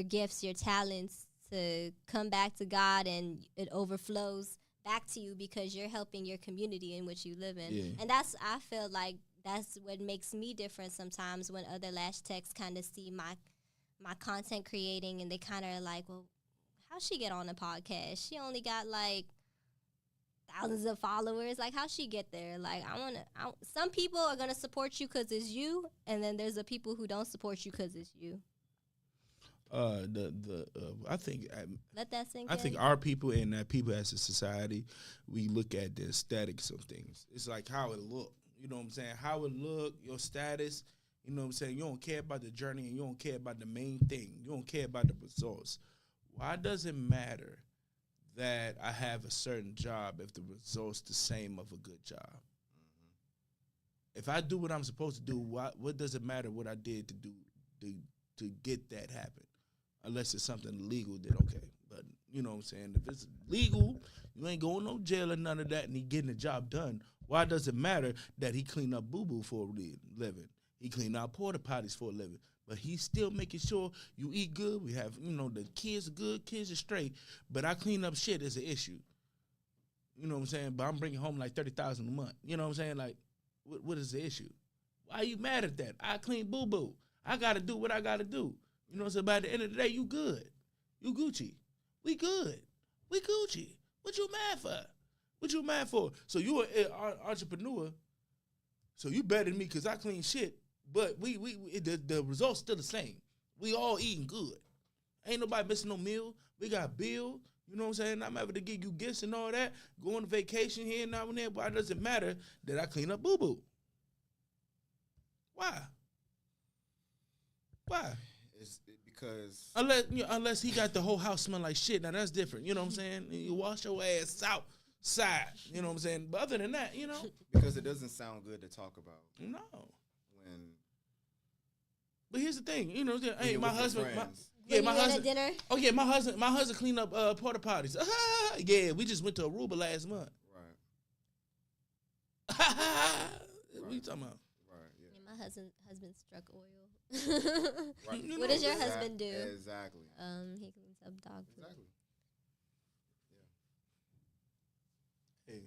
Speaker 4: gifts, your talents to come back to God and it overflows back to you because you're helping your community in which you live in? Yeah. And I feel like that's what makes me different sometimes when other lash techs kind of see my content creating and they kind of like, well, how'd she get on a podcast? She only got like thousands of followers. Like, how'd she get there? Like, some people are going to support you because it's you, and then there's the people who don't support you because it's you.
Speaker 3: I think
Speaker 4: let that sink
Speaker 3: I
Speaker 4: in.
Speaker 3: think our people and that people as a society, we look at the aesthetics of things. It's like how it look. You know what I'm saying? How it look, your status. You know what I'm saying? You don't care about the journey and you don't care about the main thing. You don't care about the results. Why does it matter that I have a certain job if the result's the same of a good job? Mm-hmm. If I do what I'm supposed to do, what does it matter what I did to get that happen? Unless it's something illegal, then okay. But you know what I'm saying? If it's legal, you ain't going no jail or none of that, and he getting the job done. Why does it matter that he clean up boo-boo for a living? He clean out porta potties for a living. But he's still making sure you eat good. We have, the kids are good, kids are straight. But I clean up shit is an issue. You know what I'm saying? But I'm bringing home like $30,000 a month. You know what I'm saying? Like, what is the issue? Why are you mad at that? I clean boo-boo. I got to do what I got to do. You know what I'm saying? By the end of the day, you good. You Gucci. We good. We Gucci. What you mad for? What you mad for? So you an entrepreneur. So you better than me because I clean shit. But the results still the same. We all eating good. Ain't nobody missing no meal. We got bill. You know what I'm saying? I'm able to give you gifts and all that. Go on vacation here and now and there. Why does it matter that I clean up boo-boo? Why?
Speaker 2: It's because
Speaker 3: unless he got the whole house smell like shit. Now that's different. You know what I'm saying? You wash your ass outside. You know what I'm saying? But other than that,
Speaker 2: because it doesn't sound good to talk about.
Speaker 3: No.
Speaker 2: But
Speaker 3: here's the thing, hey, my husband,
Speaker 4: dinner.
Speaker 3: Oh yeah, my husband cleaned up porta potties. Yeah, we just went to Aruba last month.
Speaker 2: Right.
Speaker 3: What you talking about?
Speaker 2: Right. Yeah.
Speaker 4: My husband struck oil. Right. What does your husband do?
Speaker 2: Exactly.
Speaker 4: He cleans up dog food.
Speaker 2: Exactly. Yeah. Hey,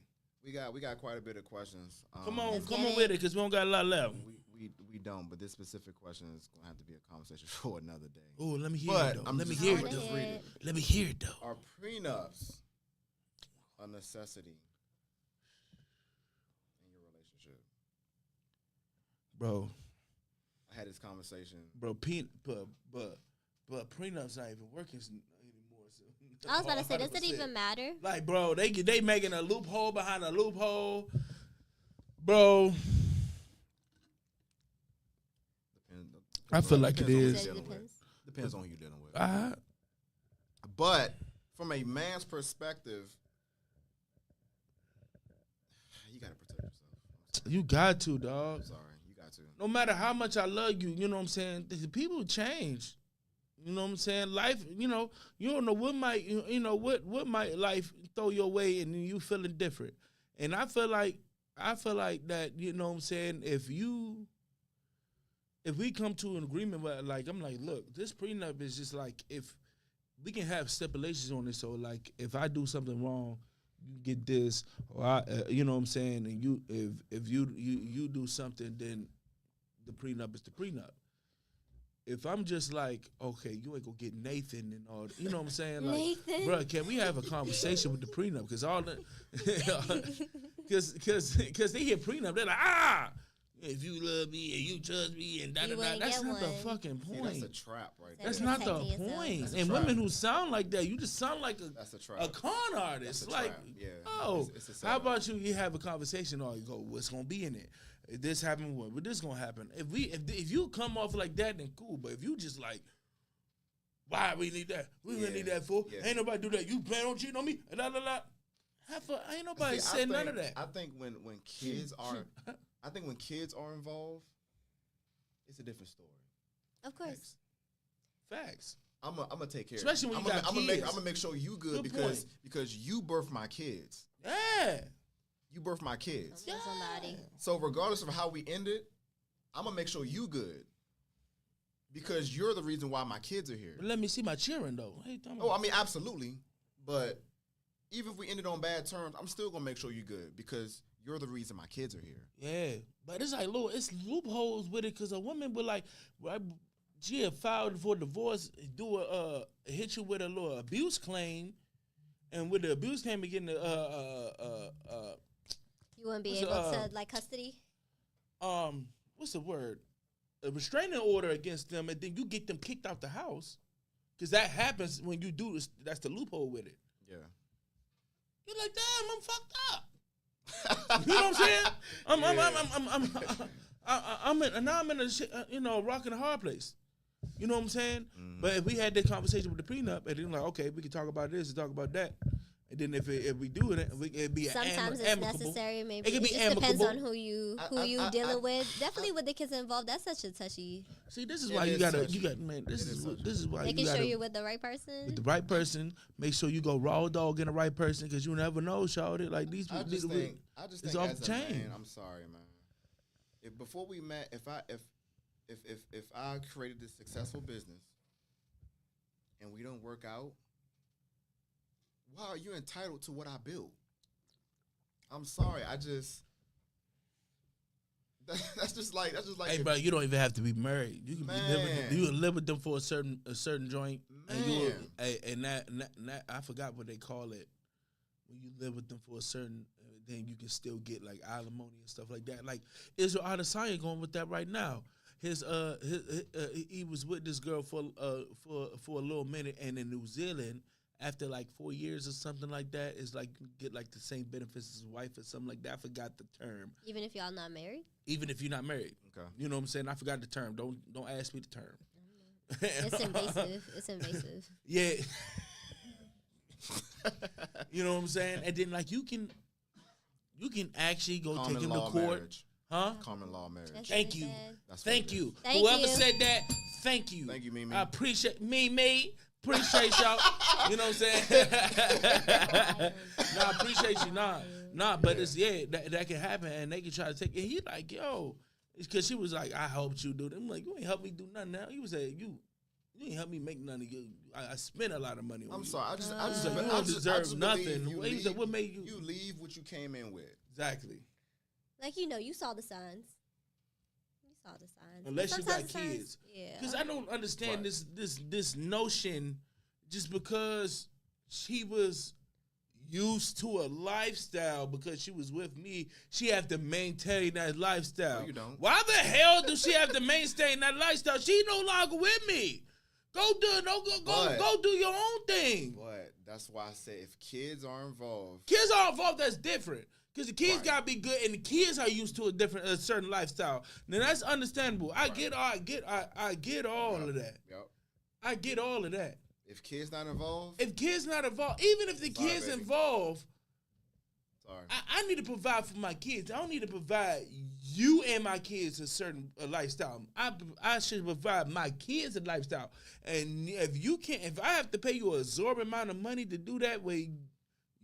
Speaker 2: we got quite a bit of questions.
Speaker 3: Come on with it, because we don't got a lot left.
Speaker 2: We don't, but this specific question is going to have to be a conversation for another day.
Speaker 3: Oh, let me hear it, though. Let me hear it, though.
Speaker 2: Are prenups a necessity in your relationship?
Speaker 3: Bro.
Speaker 2: I had this conversation.
Speaker 3: Bro, but prenups not even working anymore. So
Speaker 4: I was about to say, does it even matter?
Speaker 3: Like, bro, they making a loophole behind a loophole. Bro. I feel like it is.
Speaker 2: Depends on who you're dealing with. But from a man's perspective, you gotta protect yourself.
Speaker 3: You got to, dog.
Speaker 2: I'm sorry, you got to.
Speaker 3: No matter how much I love you, you know what I'm saying? The people change. You know what I'm saying? Life, you don't know what might, what might life throw your way, and you feeling different. And I feel like that, you know what I'm saying? If we come to an agreement where, like, I'm like, look, this prenup is just like, if we can have stipulations on it. So, like, if I do something wrong, you get this, or you know what I'm saying, and if you do something, then the prenup is the prenup. If I'm just like, okay, you ain't gonna get Nathan and all, you know what I'm saying? Like,
Speaker 4: Nathan.
Speaker 3: bro, can we have a conversation with the prenup? Because all the, because they hear prenup, they're like, if you love me and you trust me and da da da. That's not the fucking point.
Speaker 2: See, that's a trap right there.
Speaker 3: That's not the point. And women who sound like that, you just sound like a con artist. Like, it's how about you have a conversation or you go, what's gonna be in it? If this happened, what this gonna happen? If you come off like that, then cool. But if you just like, why we need that? We really need that for? Ain't nobody do that. You plan on cheating on me? La la la. Ain't nobody said none of that.
Speaker 2: I think when kids are involved, it's a different story.
Speaker 4: Of course.
Speaker 3: Facts.
Speaker 2: I'm gonna take care.
Speaker 3: Especially when you got kids.
Speaker 2: I'm gonna make sure you good because you birthed my kids.
Speaker 3: Yeah.
Speaker 2: You birthed my kids.
Speaker 4: Yeah. Somebody.
Speaker 2: So regardless of how we end it, I'm gonna make sure you good. Because you're the reason why my kids are here.
Speaker 3: But let me see my children though.
Speaker 2: I mean, absolutely. But even if we ended on bad terms, I'm still gonna make sure you're good because you're the reason my kids are here.
Speaker 3: Yeah, but it's like it's loopholes with it because a woman would like, she had filed for divorce, hit you with a little abuse claim, and with the abuse claim, again,
Speaker 4: you wouldn't be able to like custody.
Speaker 3: What's the word? A restraining order against them, and then you get them kicked out the house, because that happens when you do this. That's the loophole with it.
Speaker 2: Yeah,
Speaker 3: you're like, damn, I'm fucked up. You know what I'm saying? I'm in a rock and a hard place. You know what I'm saying? Mm-hmm. But if we had that conversation with the prenup, and then like, okay, we can talk about this and talk about that. And then if we do it, it'd be
Speaker 4: sometimes it's
Speaker 3: amicable.
Speaker 4: Necessary. Maybe
Speaker 3: it could be
Speaker 4: just
Speaker 3: amicable.
Speaker 4: Depends on who you dealing with. Definitely with the kids involved, that's such a touchy.
Speaker 3: See, this is why you got man. This is why
Speaker 4: making sure you're with the right person.
Speaker 3: With the right person, make sure you go raw dog in the right person because you never know, shawty. Like these people,
Speaker 2: I just think
Speaker 3: off
Speaker 2: as
Speaker 3: the chain.
Speaker 2: Man, I'm sorry, man. If before we met, if I created this successful business and we don't work out. Why are you entitled to what I built? I'm sorry. That's just like.
Speaker 3: Hey, bro, you don't even have to be married. You can you can live with them for a certain joint, and that I forgot what they call it. When you live with them for a certain, then you can still get like alimony and stuff like that. Like Israel Adesanya going with that right now. He was with this girl for a little minute, and in New Zealand. After like 4 years or something like that, it's like you get like the same benefits as his wife or something like that. I forgot the term.
Speaker 4: Even if y'all not married?
Speaker 3: Even if you're not married. Okay. You know what I'm saying? I forgot the term. Don't ask me the term.
Speaker 4: It's invasive. It's invasive.
Speaker 3: Yeah. You know what I'm saying? And then like you can actually go
Speaker 2: common
Speaker 3: take him to court.
Speaker 2: Marriage.
Speaker 3: Huh?
Speaker 2: Common law marriage.
Speaker 3: Thank you. Thank you.
Speaker 4: Thank
Speaker 3: Whoever
Speaker 4: you.
Speaker 3: said that, thank you.
Speaker 2: Thank you, Mimi.
Speaker 3: I appreciate me. Appreciate y'all. You know what I'm saying? Nah, I appreciate you. Nah, but it's that can happen, and they can try to take it. He like, yo, it's because she was like, I helped you do that. I'm like, you ain't helped me do nothing. Now he was saying, you ain't helped me make nothing. I spent a lot of money on you.
Speaker 2: I'm sorry. I
Speaker 3: you don't deserve nothing. What made you?
Speaker 2: You leave what you came in with.
Speaker 3: Exactly.
Speaker 4: Like you saw the signs. Saw the signs.
Speaker 3: Unless you got
Speaker 4: signs,
Speaker 3: kids.
Speaker 4: Yeah.
Speaker 3: Because I don't understand this notion just because she was used to a lifestyle because she was with me, she have to maintain that lifestyle.
Speaker 2: No, you don't.
Speaker 3: Why the hell does she have to maintain that lifestyle? She no longer with me. Go do your own thing.
Speaker 2: But that's why I say if kids are involved.
Speaker 3: Kids are involved, that's different. Because the kids gotta be good, and the kids are used to a certain lifestyle. Now that's understandable. I get all of that.
Speaker 2: Yep.
Speaker 3: I get all of that.
Speaker 2: If kids not involved,
Speaker 3: even if the kids
Speaker 2: baby.
Speaker 3: Involved,
Speaker 2: sorry.
Speaker 3: I need to provide for my kids. I don't need to provide you and my kids a certain lifestyle. I should provide my kids a lifestyle. And if I have to pay you an exorbitant amount of money to do that, where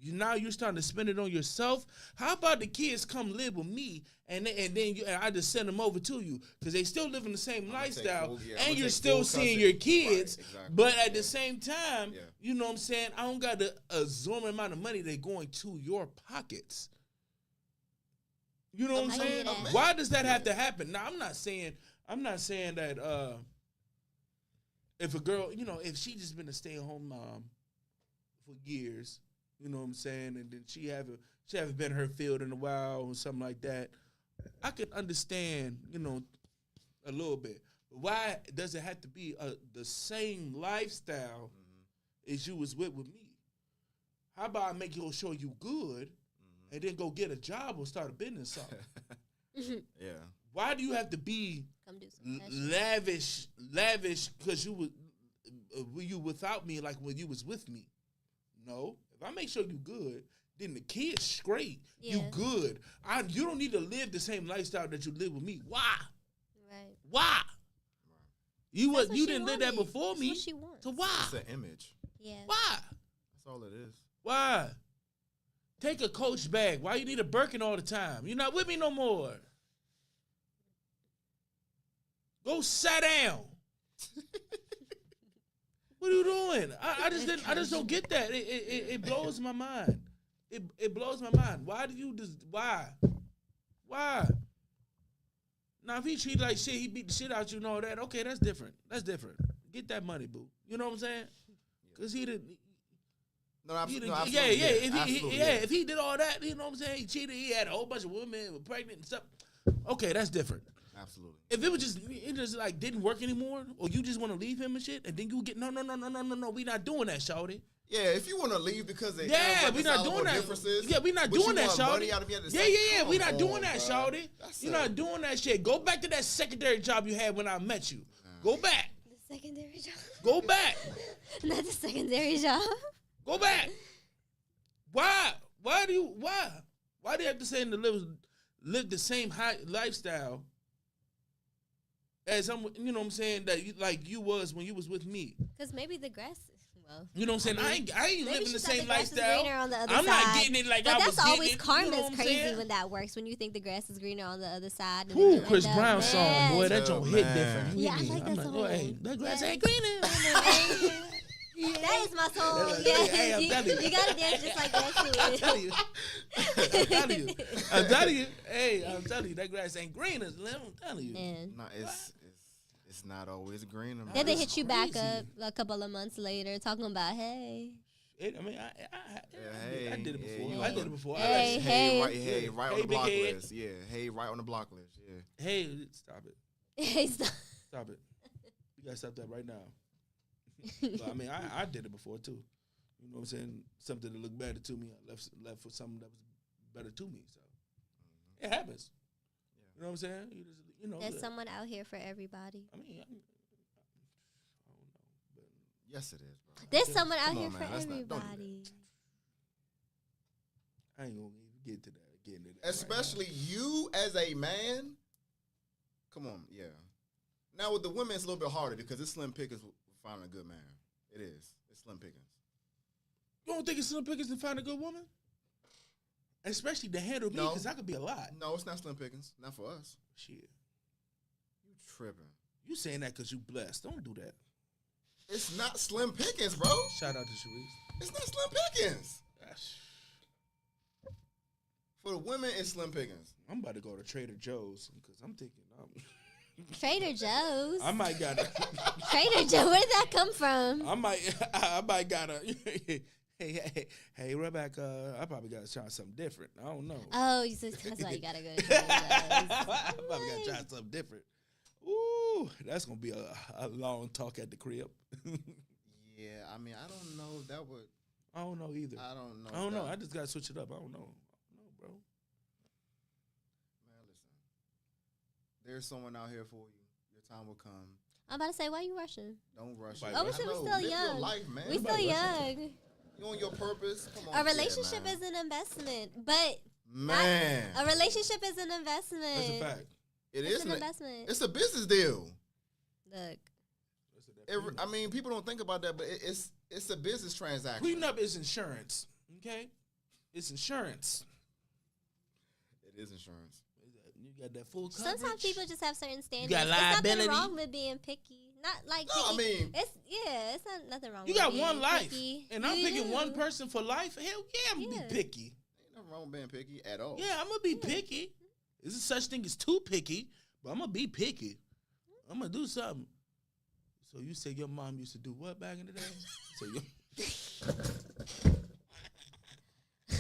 Speaker 3: you're starting to spend it on yourself. How about the kids come live with me and then I just send them over to you because they still live in the same lifestyle and you're still seeing your kids. Right, exactly. But at the same time, you know what I'm saying? I don't got the exorbitant amount of money that's going to your pockets. You know what I'm saying? Why does that have to happen? Now, I'm not saying that if a girl, if she just been a stay-at-home mom for years, you know what I'm saying, and then she haven't been in her field in a while or something like that, I could understand, a little bit. But why does it have to be the same lifestyle as you was with me? How about I make your show you good and then go get a job or start a business something?
Speaker 2: Yeah.
Speaker 3: Why do you have to be lavish because you without me like when you was with me? No. If I make sure you good, then the kid's straight. Yeah. You good. You don't need to live the same lifestyle that you live with me. Why?
Speaker 4: Right.
Speaker 3: Why? You didn't live that before me.
Speaker 4: That's what she wants.
Speaker 3: So why?
Speaker 2: It's an image.
Speaker 4: Yeah.
Speaker 3: Why?
Speaker 2: That's all it is.
Speaker 3: Why? Take a Coach bag. Why you need a Birkin all the time? You're not with me no more. Go sit down. What are you doing? I just don't get that. It blows my mind. It blows my mind. Why do you just why? Now if he treat like shit, he beat the shit out you and all that. Okay, that's different. Get that money, boo. You know what I'm saying? Because he didn't.
Speaker 2: No, absolutely.
Speaker 3: If he did all that, you know what I'm saying? He cheated. He had a whole bunch of women were pregnant and stuff. Okay, that's different.
Speaker 2: Absolutely.
Speaker 3: If it just like didn't work anymore, or you just want to leave him and shit, and then you get no, we not doing that, shawty.
Speaker 2: Yeah, if you want to leave because they
Speaker 3: we not doing that. Yeah, we not doing that, shawty. Yeah, we not doing that, shawty. You're not doing that shit. Go back to that secondary job you had when I met you. Go back.
Speaker 4: The secondary job.
Speaker 3: Go back.
Speaker 4: Not the secondary job.
Speaker 3: Go back. Why? Why do you have to say to live the same high lifestyle as you know what I'm saying, that you was when you was with me?
Speaker 4: Because maybe the grass. Well,
Speaker 3: you know what I'm saying? I ain't living the same lifestyle.
Speaker 4: On the other
Speaker 3: I'm
Speaker 4: side.
Speaker 3: not getting it like
Speaker 4: but
Speaker 3: I was
Speaker 4: that's always
Speaker 3: getting it.
Speaker 4: karma's
Speaker 3: You know
Speaker 4: crazy when that works. When you think the grass is greener on the other side. And
Speaker 3: ooh, Chris Brown song, boy, that don't hit different.
Speaker 4: Yeah, I like that song.
Speaker 3: Boy, hey, that grass ain't greener.
Speaker 4: That is my song.
Speaker 3: Hey, I'm telling you.
Speaker 4: You gotta dance just like that to it.
Speaker 3: I'm telling you. Hey, I'm telling you, that grass ain't green. I'm telling you.
Speaker 4: Man.
Speaker 2: No, it's not always green.
Speaker 4: Then they hit you back up a couple of months later, talking about, hey.
Speaker 3: I did it before.
Speaker 2: Yeah,
Speaker 3: I did it before.
Speaker 2: Hey, right on the block list. Yeah, hey, right on the block list. Yeah.
Speaker 3: Hey, stop it.
Speaker 4: Hey, stop.
Speaker 3: Stop it. You gotta stop that right now. But, I mean, I did it before too. You know what I'm saying? Something that looked better to me, I left for something that was better to me. So it happens. Yeah. You know what I'm saying?
Speaker 4: There's someone out here for everybody.
Speaker 3: I mean, I don't know. But
Speaker 2: yes, it is, bro.
Speaker 4: There's someone out here for everybody.
Speaker 3: I ain't gonna even get to that.
Speaker 2: Especially you as a man. Come on, yeah. Now with the women, it's a little bit harder because it's slim pickings finding a good man. It is. It's slim pickings.
Speaker 3: You don't think it's slim pickings to find a good woman? Especially to handle me, because I could be a lot.
Speaker 2: No, it's not slim pickings. Not for us.
Speaker 3: Shit.
Speaker 2: You tripping.
Speaker 3: You saying that because you blessed. Don't do that.
Speaker 2: It's not slim pickings, bro.
Speaker 3: Shout out to Sharice.
Speaker 2: It's not slim pickings. For the women, it's slim pickings.
Speaker 3: I'm about to go to Trader Joe's because I'm thinking
Speaker 4: Trader Joe's.
Speaker 3: I might got
Speaker 4: Trader Joe. Where did that come from?
Speaker 3: I might got Hey, Rebecca. I probably got to try something different. I don't know.
Speaker 4: Oh, that's why you gotta go to Trader Joe's.
Speaker 3: I probably got to try something different. Ooh, that's gonna be a long talk at the crib.
Speaker 2: Yeah, I mean, I don't know. That would.
Speaker 3: I don't know either.
Speaker 2: I don't know.
Speaker 3: I just gotta switch it up. I don't know. Bro.
Speaker 2: Man, listen. There's someone out here for you. Your time will come.
Speaker 4: I'm about to say, why are you rushing?
Speaker 2: Don't rush.
Speaker 4: Oh, we still young.
Speaker 2: Your life, man.
Speaker 4: We still young.
Speaker 2: You on your purpose? Come on.
Speaker 4: A relationship is an investment, but
Speaker 2: a
Speaker 4: relationship is an investment.
Speaker 3: That's a fact.
Speaker 2: It's
Speaker 4: an investment.
Speaker 2: It's a business deal.
Speaker 4: Look.
Speaker 2: I mean, people don't think about that, but it's a business transaction.
Speaker 3: Prenup is insurance. Okay, it's insurance.
Speaker 2: It is insurance.
Speaker 3: You got that full coverage.
Speaker 4: Sometimes people just have certain standards.
Speaker 3: You got liability.
Speaker 4: There's nothing wrong with being picky. Not like picky.
Speaker 2: I mean,
Speaker 4: it's not nothing wrong.
Speaker 3: You
Speaker 4: with
Speaker 3: got
Speaker 4: being
Speaker 3: one life,
Speaker 4: picky.
Speaker 3: and I'm picking one person for life. Hell yeah, I'm gonna be picky.
Speaker 2: Ain't nothing wrong with being picky at all.
Speaker 3: Yeah, I'm gonna be picky. There's a such thing as too picky, but I'm gonna be picky. I'm gonna do something. So you say your mom used to do what back in the day? So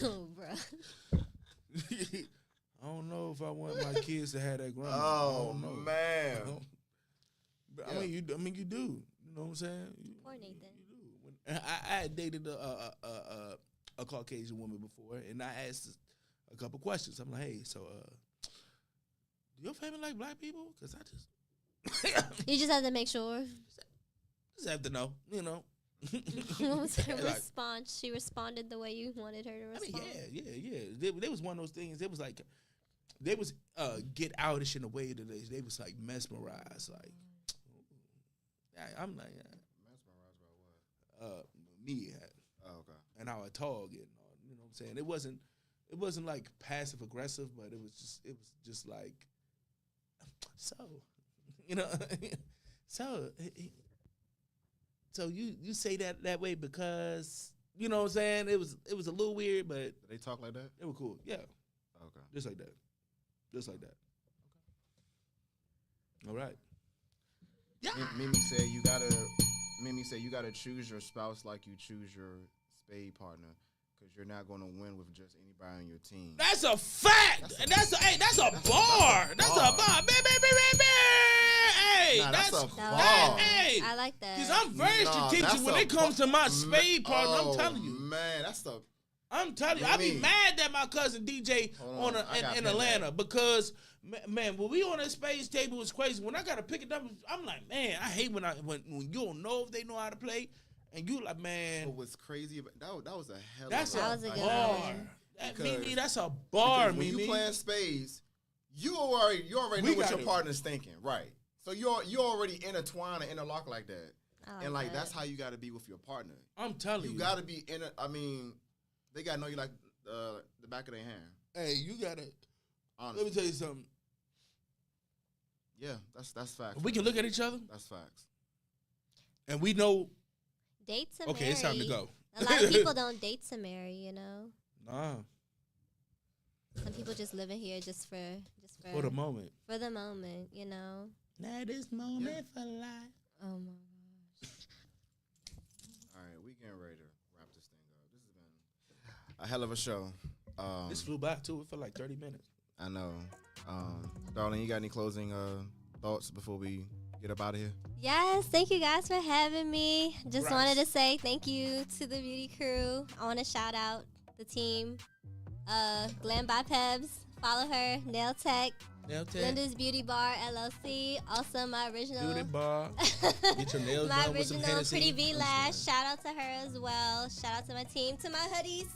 Speaker 4: Oh, bro.
Speaker 3: I don't know if I want my kids to have that grandma.
Speaker 2: Oh man.
Speaker 3: But I mean, you do. You know what I'm saying?
Speaker 4: Poor Nathan.
Speaker 3: You do. I had dated a Caucasian woman before, and I asked a couple questions. I'm like, hey, so do your family like black people? Because I just
Speaker 4: You just have to make sure.
Speaker 3: just have to know, you know.
Speaker 4: What was her
Speaker 3: Like,
Speaker 4: response? She responded the way you wanted her to
Speaker 3: I
Speaker 4: respond.
Speaker 3: mean, yeah. They was one of those things. It was like they was get outish in a way that they was like mesmerized. Like I'm like
Speaker 2: Mesmerized by what?
Speaker 3: me,
Speaker 2: Oh, okay.
Speaker 3: and how I talk, and you know what I'm saying. It wasn't like passive aggressive, but it was just like so, you know, so you say that way because you know what I'm saying. It was a little weird, but
Speaker 2: Did they talk like that?
Speaker 3: they were cool. Yeah,
Speaker 2: Okay.
Speaker 3: just like that. Okay. All right. Yeah.
Speaker 2: Mimi said you gotta choose your spouse like you choose your spade partner, because you're not gonna win with just anybody on your team.
Speaker 3: That's a fact. That's a bar. That's a bar. Hey,
Speaker 2: Nah, that's a
Speaker 4: That
Speaker 2: bar.
Speaker 4: was-
Speaker 3: Hey.
Speaker 4: I like that.
Speaker 3: Because I'm very strategic
Speaker 2: that's
Speaker 3: when
Speaker 2: a
Speaker 3: it comes to my
Speaker 2: bar.
Speaker 3: spade partner. I'm telling you.
Speaker 2: Man, that's the.
Speaker 3: I'm telling you. I be
Speaker 2: Mimi.
Speaker 3: mad that my cousin DJ
Speaker 2: Hold on, I got
Speaker 3: in
Speaker 2: that.
Speaker 3: Atlanta because, man, when we on that spades table, it's crazy. When I got to pick it up, I'm like, man, I hate when you don't know if they know how to play. And you like, man.
Speaker 2: What was crazy about that was a hell
Speaker 3: That's
Speaker 2: of
Speaker 3: a
Speaker 4: That was a good
Speaker 3: bar.
Speaker 4: one.
Speaker 3: Mimi, that's a bar,
Speaker 2: because when
Speaker 3: Mimi.
Speaker 2: you playing spades, you already
Speaker 3: We
Speaker 2: know what
Speaker 3: got
Speaker 2: your
Speaker 3: it.
Speaker 2: partner's thinking, right? So you're already intertwined and interlocked like that,
Speaker 4: I
Speaker 2: and like
Speaker 4: that.
Speaker 2: that's how you got to be with your partner.
Speaker 3: I'm telling you.
Speaker 2: You got to be in. I mean, they got to know you like the back of their hand.
Speaker 3: Hey, you got to.
Speaker 2: Honestly,
Speaker 3: Let me tell you something.
Speaker 2: yeah, that's facts.
Speaker 3: We can look at each other
Speaker 2: That's facts.
Speaker 3: and we know,
Speaker 4: Date to
Speaker 3: okay,
Speaker 4: marry.
Speaker 3: it's time to go.
Speaker 4: A lot of people don't date to marry, you know.
Speaker 3: Nah,
Speaker 4: Some people just living here just for
Speaker 3: for the moment.
Speaker 4: for the moment, you know.
Speaker 3: Now this moment for life.
Speaker 4: Oh my
Speaker 2: All right, we getting ready to wrap this thing up. This has been a hell of a show.
Speaker 3: This flew by too. It felt like 30 minutes.
Speaker 2: I know. Darling, you got any closing thoughts before we get up out of here?
Speaker 4: Yes, thank you guys for having me. Just wanted to say thank you to the beauty crew. I want to shout out the team. Glam by Pebs. Follow her. Nail Tech. Linda's Beauty Bar LLC. Also my original
Speaker 3: Beauty bar. Get your nails
Speaker 4: my
Speaker 3: done with some
Speaker 4: original
Speaker 3: Hennessy.
Speaker 4: Pretty V Lash. Shout out to her as well. Shout out to my team. To my hoodies.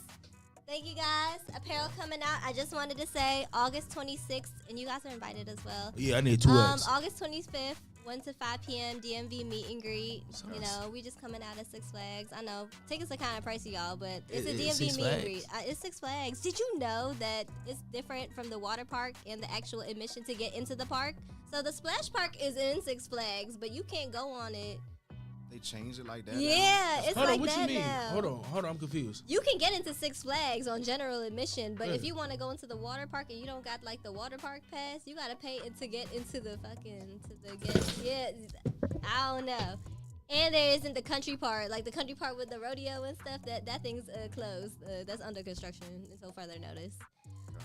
Speaker 4: Thank you guys. Apparel coming out. I just wanted to say August 26th, and you guys are invited as well.
Speaker 3: Yeah, I need 2X.
Speaker 4: August 25th, 1 to 5 p.m. DMV meet and greet.
Speaker 3: Nice.
Speaker 4: You know, we just coming out of Six Flags. I know tickets are kind of pricey, y'all, but it's a
Speaker 3: It's
Speaker 4: DMV
Speaker 3: Six
Speaker 4: meet and
Speaker 3: Flags?
Speaker 4: greet. It's Six Flags. Did you know that it's different from the water park and the actual admission to get into the park? So the splash park is in Six Flags, but you can't go on it.
Speaker 2: They changed it like that?
Speaker 4: Yeah, it's
Speaker 3: Hold
Speaker 4: like
Speaker 3: on, what
Speaker 4: that
Speaker 3: you mean?
Speaker 4: now.
Speaker 3: Hold on, I'm confused.
Speaker 4: You can get into Six Flags on general admission, but if
Speaker 3: Yeah.
Speaker 4: you want to go into the water park and you don't got like the water park pass, you gotta pay to get into the yeah. I don't know. And there isn't the country part, like the country part with the rodeo and stuff. That thing's closed. That's under construction until further notice.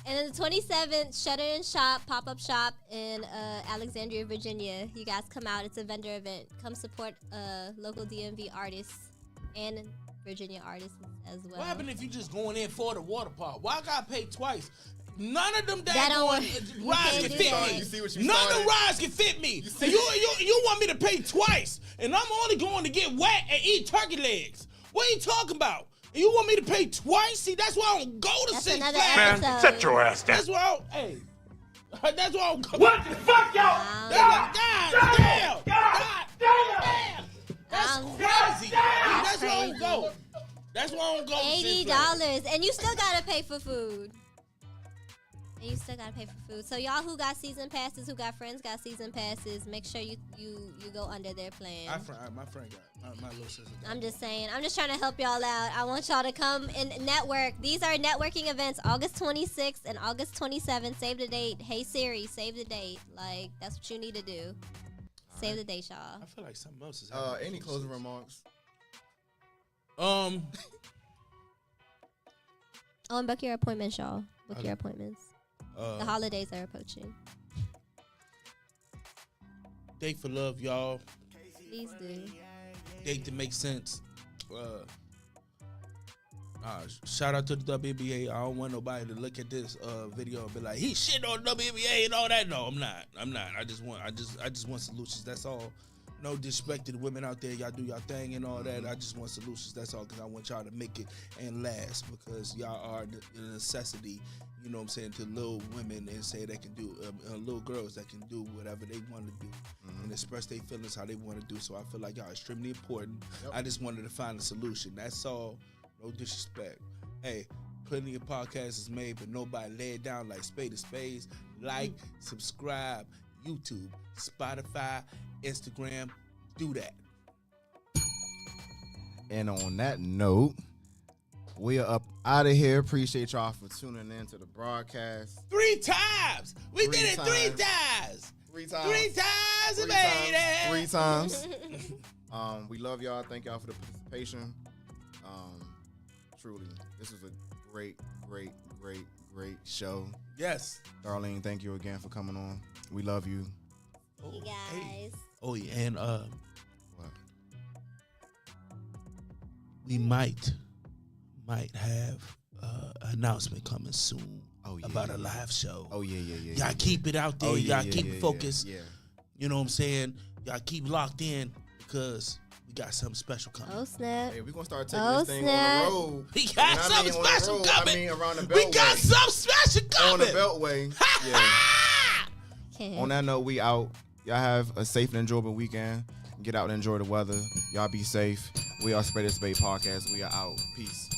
Speaker 4: And then the 27th, Shutter and Shop, pop-up shop in Alexandria, Virginia. You guys come out. It's a vendor event. Come support local DMV artists and Virginia artists as well.
Speaker 3: What happened if you just going in for the water park? Why I gotta pay twice? None of them
Speaker 4: That don't
Speaker 3: daggone
Speaker 4: work. You
Speaker 3: rides
Speaker 4: can't
Speaker 3: can
Speaker 4: do
Speaker 3: fit
Speaker 4: that.
Speaker 3: me.
Speaker 2: You see what you
Speaker 3: None of
Speaker 2: started?
Speaker 3: the rides can fit me.
Speaker 2: see-
Speaker 3: And you want me to pay twice, and I'm only going to get wet and eat turkey legs. What are you talking about? And you want me to pay twice? See, that's why I don't go to
Speaker 4: That's
Speaker 3: Six
Speaker 4: another
Speaker 3: Flags.
Speaker 4: episode.
Speaker 1: Sit your ass down.
Speaker 3: That's why I don't, hey. That's why I don't go.
Speaker 1: What the fuck, y'all?
Speaker 3: God damn! God damn! That's
Speaker 4: Um,
Speaker 3: crazy. That's why I don't
Speaker 4: crazy.
Speaker 3: go. That's why I don't go to Six Flags.
Speaker 4: $80, and you still gotta pay for food. And you still gotta pay for food. So y'all who got season passes, who got friends got season passes, make sure you go under their plan.
Speaker 3: My friend got my little sister.
Speaker 4: I'm just saying. I'm just trying to help y'all out. I want y'all to come and network. These are networking events, August 26th and August 27th. Save the date. Hey Siri, save the date. Like that's what you need to do. Save the date, y'all.
Speaker 3: I feel like something else is happening.
Speaker 2: Any closing remarks?
Speaker 4: Oh, and book your appointments, y'all. Book your appointments. The holidays are approaching.
Speaker 3: Date for love, y'all.
Speaker 4: Please do.
Speaker 3: Date to make sense. Shout out to the WNBA. I don't want nobody to look at this video and be like, he shit on WNBA and all that. No, I'm not. I just want solutions. That's all. No disrespect to the women out there. Y'all do y'all thing and all that. I just want solutions. That's all, because I want y'all to make it and last, because y'all are the necessity, you know what I'm saying, to little women, and say they can do, little girls that can do whatever they want to do and express their feelings how they want to do. So I feel like y'all are extremely important. Yep. I just wanted to find a solution. That's all. No disrespect. Hey, plenty of podcasts is made, but nobody lay it down like Spade of Spades. Like, subscribe, YouTube, Spotify, Instagram. Do that.
Speaker 2: And on that note, we are up out of here. Appreciate y'all for tuning in to the broadcast.
Speaker 3: 3 times. We did it 3 times.
Speaker 2: 3 times.
Speaker 3: 3 times, we made it.
Speaker 2: 3 times. We love y'all. Thank y'all for the participation. Truly, this was a great show.
Speaker 3: Yes.
Speaker 2: Darlene, thank you again for coming on. We love you.
Speaker 4: You guys.
Speaker 3: Hey. Oh, yeah, and
Speaker 2: what?
Speaker 3: We might have announcement coming soon about a live show.
Speaker 2: Oh, yeah.
Speaker 3: Y'all keep it out there. Y'all keep it focused.
Speaker 2: Yeah.
Speaker 3: You know what I'm saying? Y'all keep locked in, because we got something special coming.
Speaker 4: Oh, snap.
Speaker 2: Hey, we're going to start taking this thing on the road.
Speaker 3: We got something special coming.
Speaker 2: I mean, around the Beltway.
Speaker 3: We got something special coming.
Speaker 2: On the Beltway. Yeah. On that note, we out. Y'all have a safe and enjoyable weekend. Get out and enjoy the weather. Y'all be safe. We are Spade Podcast. We are out. Peace.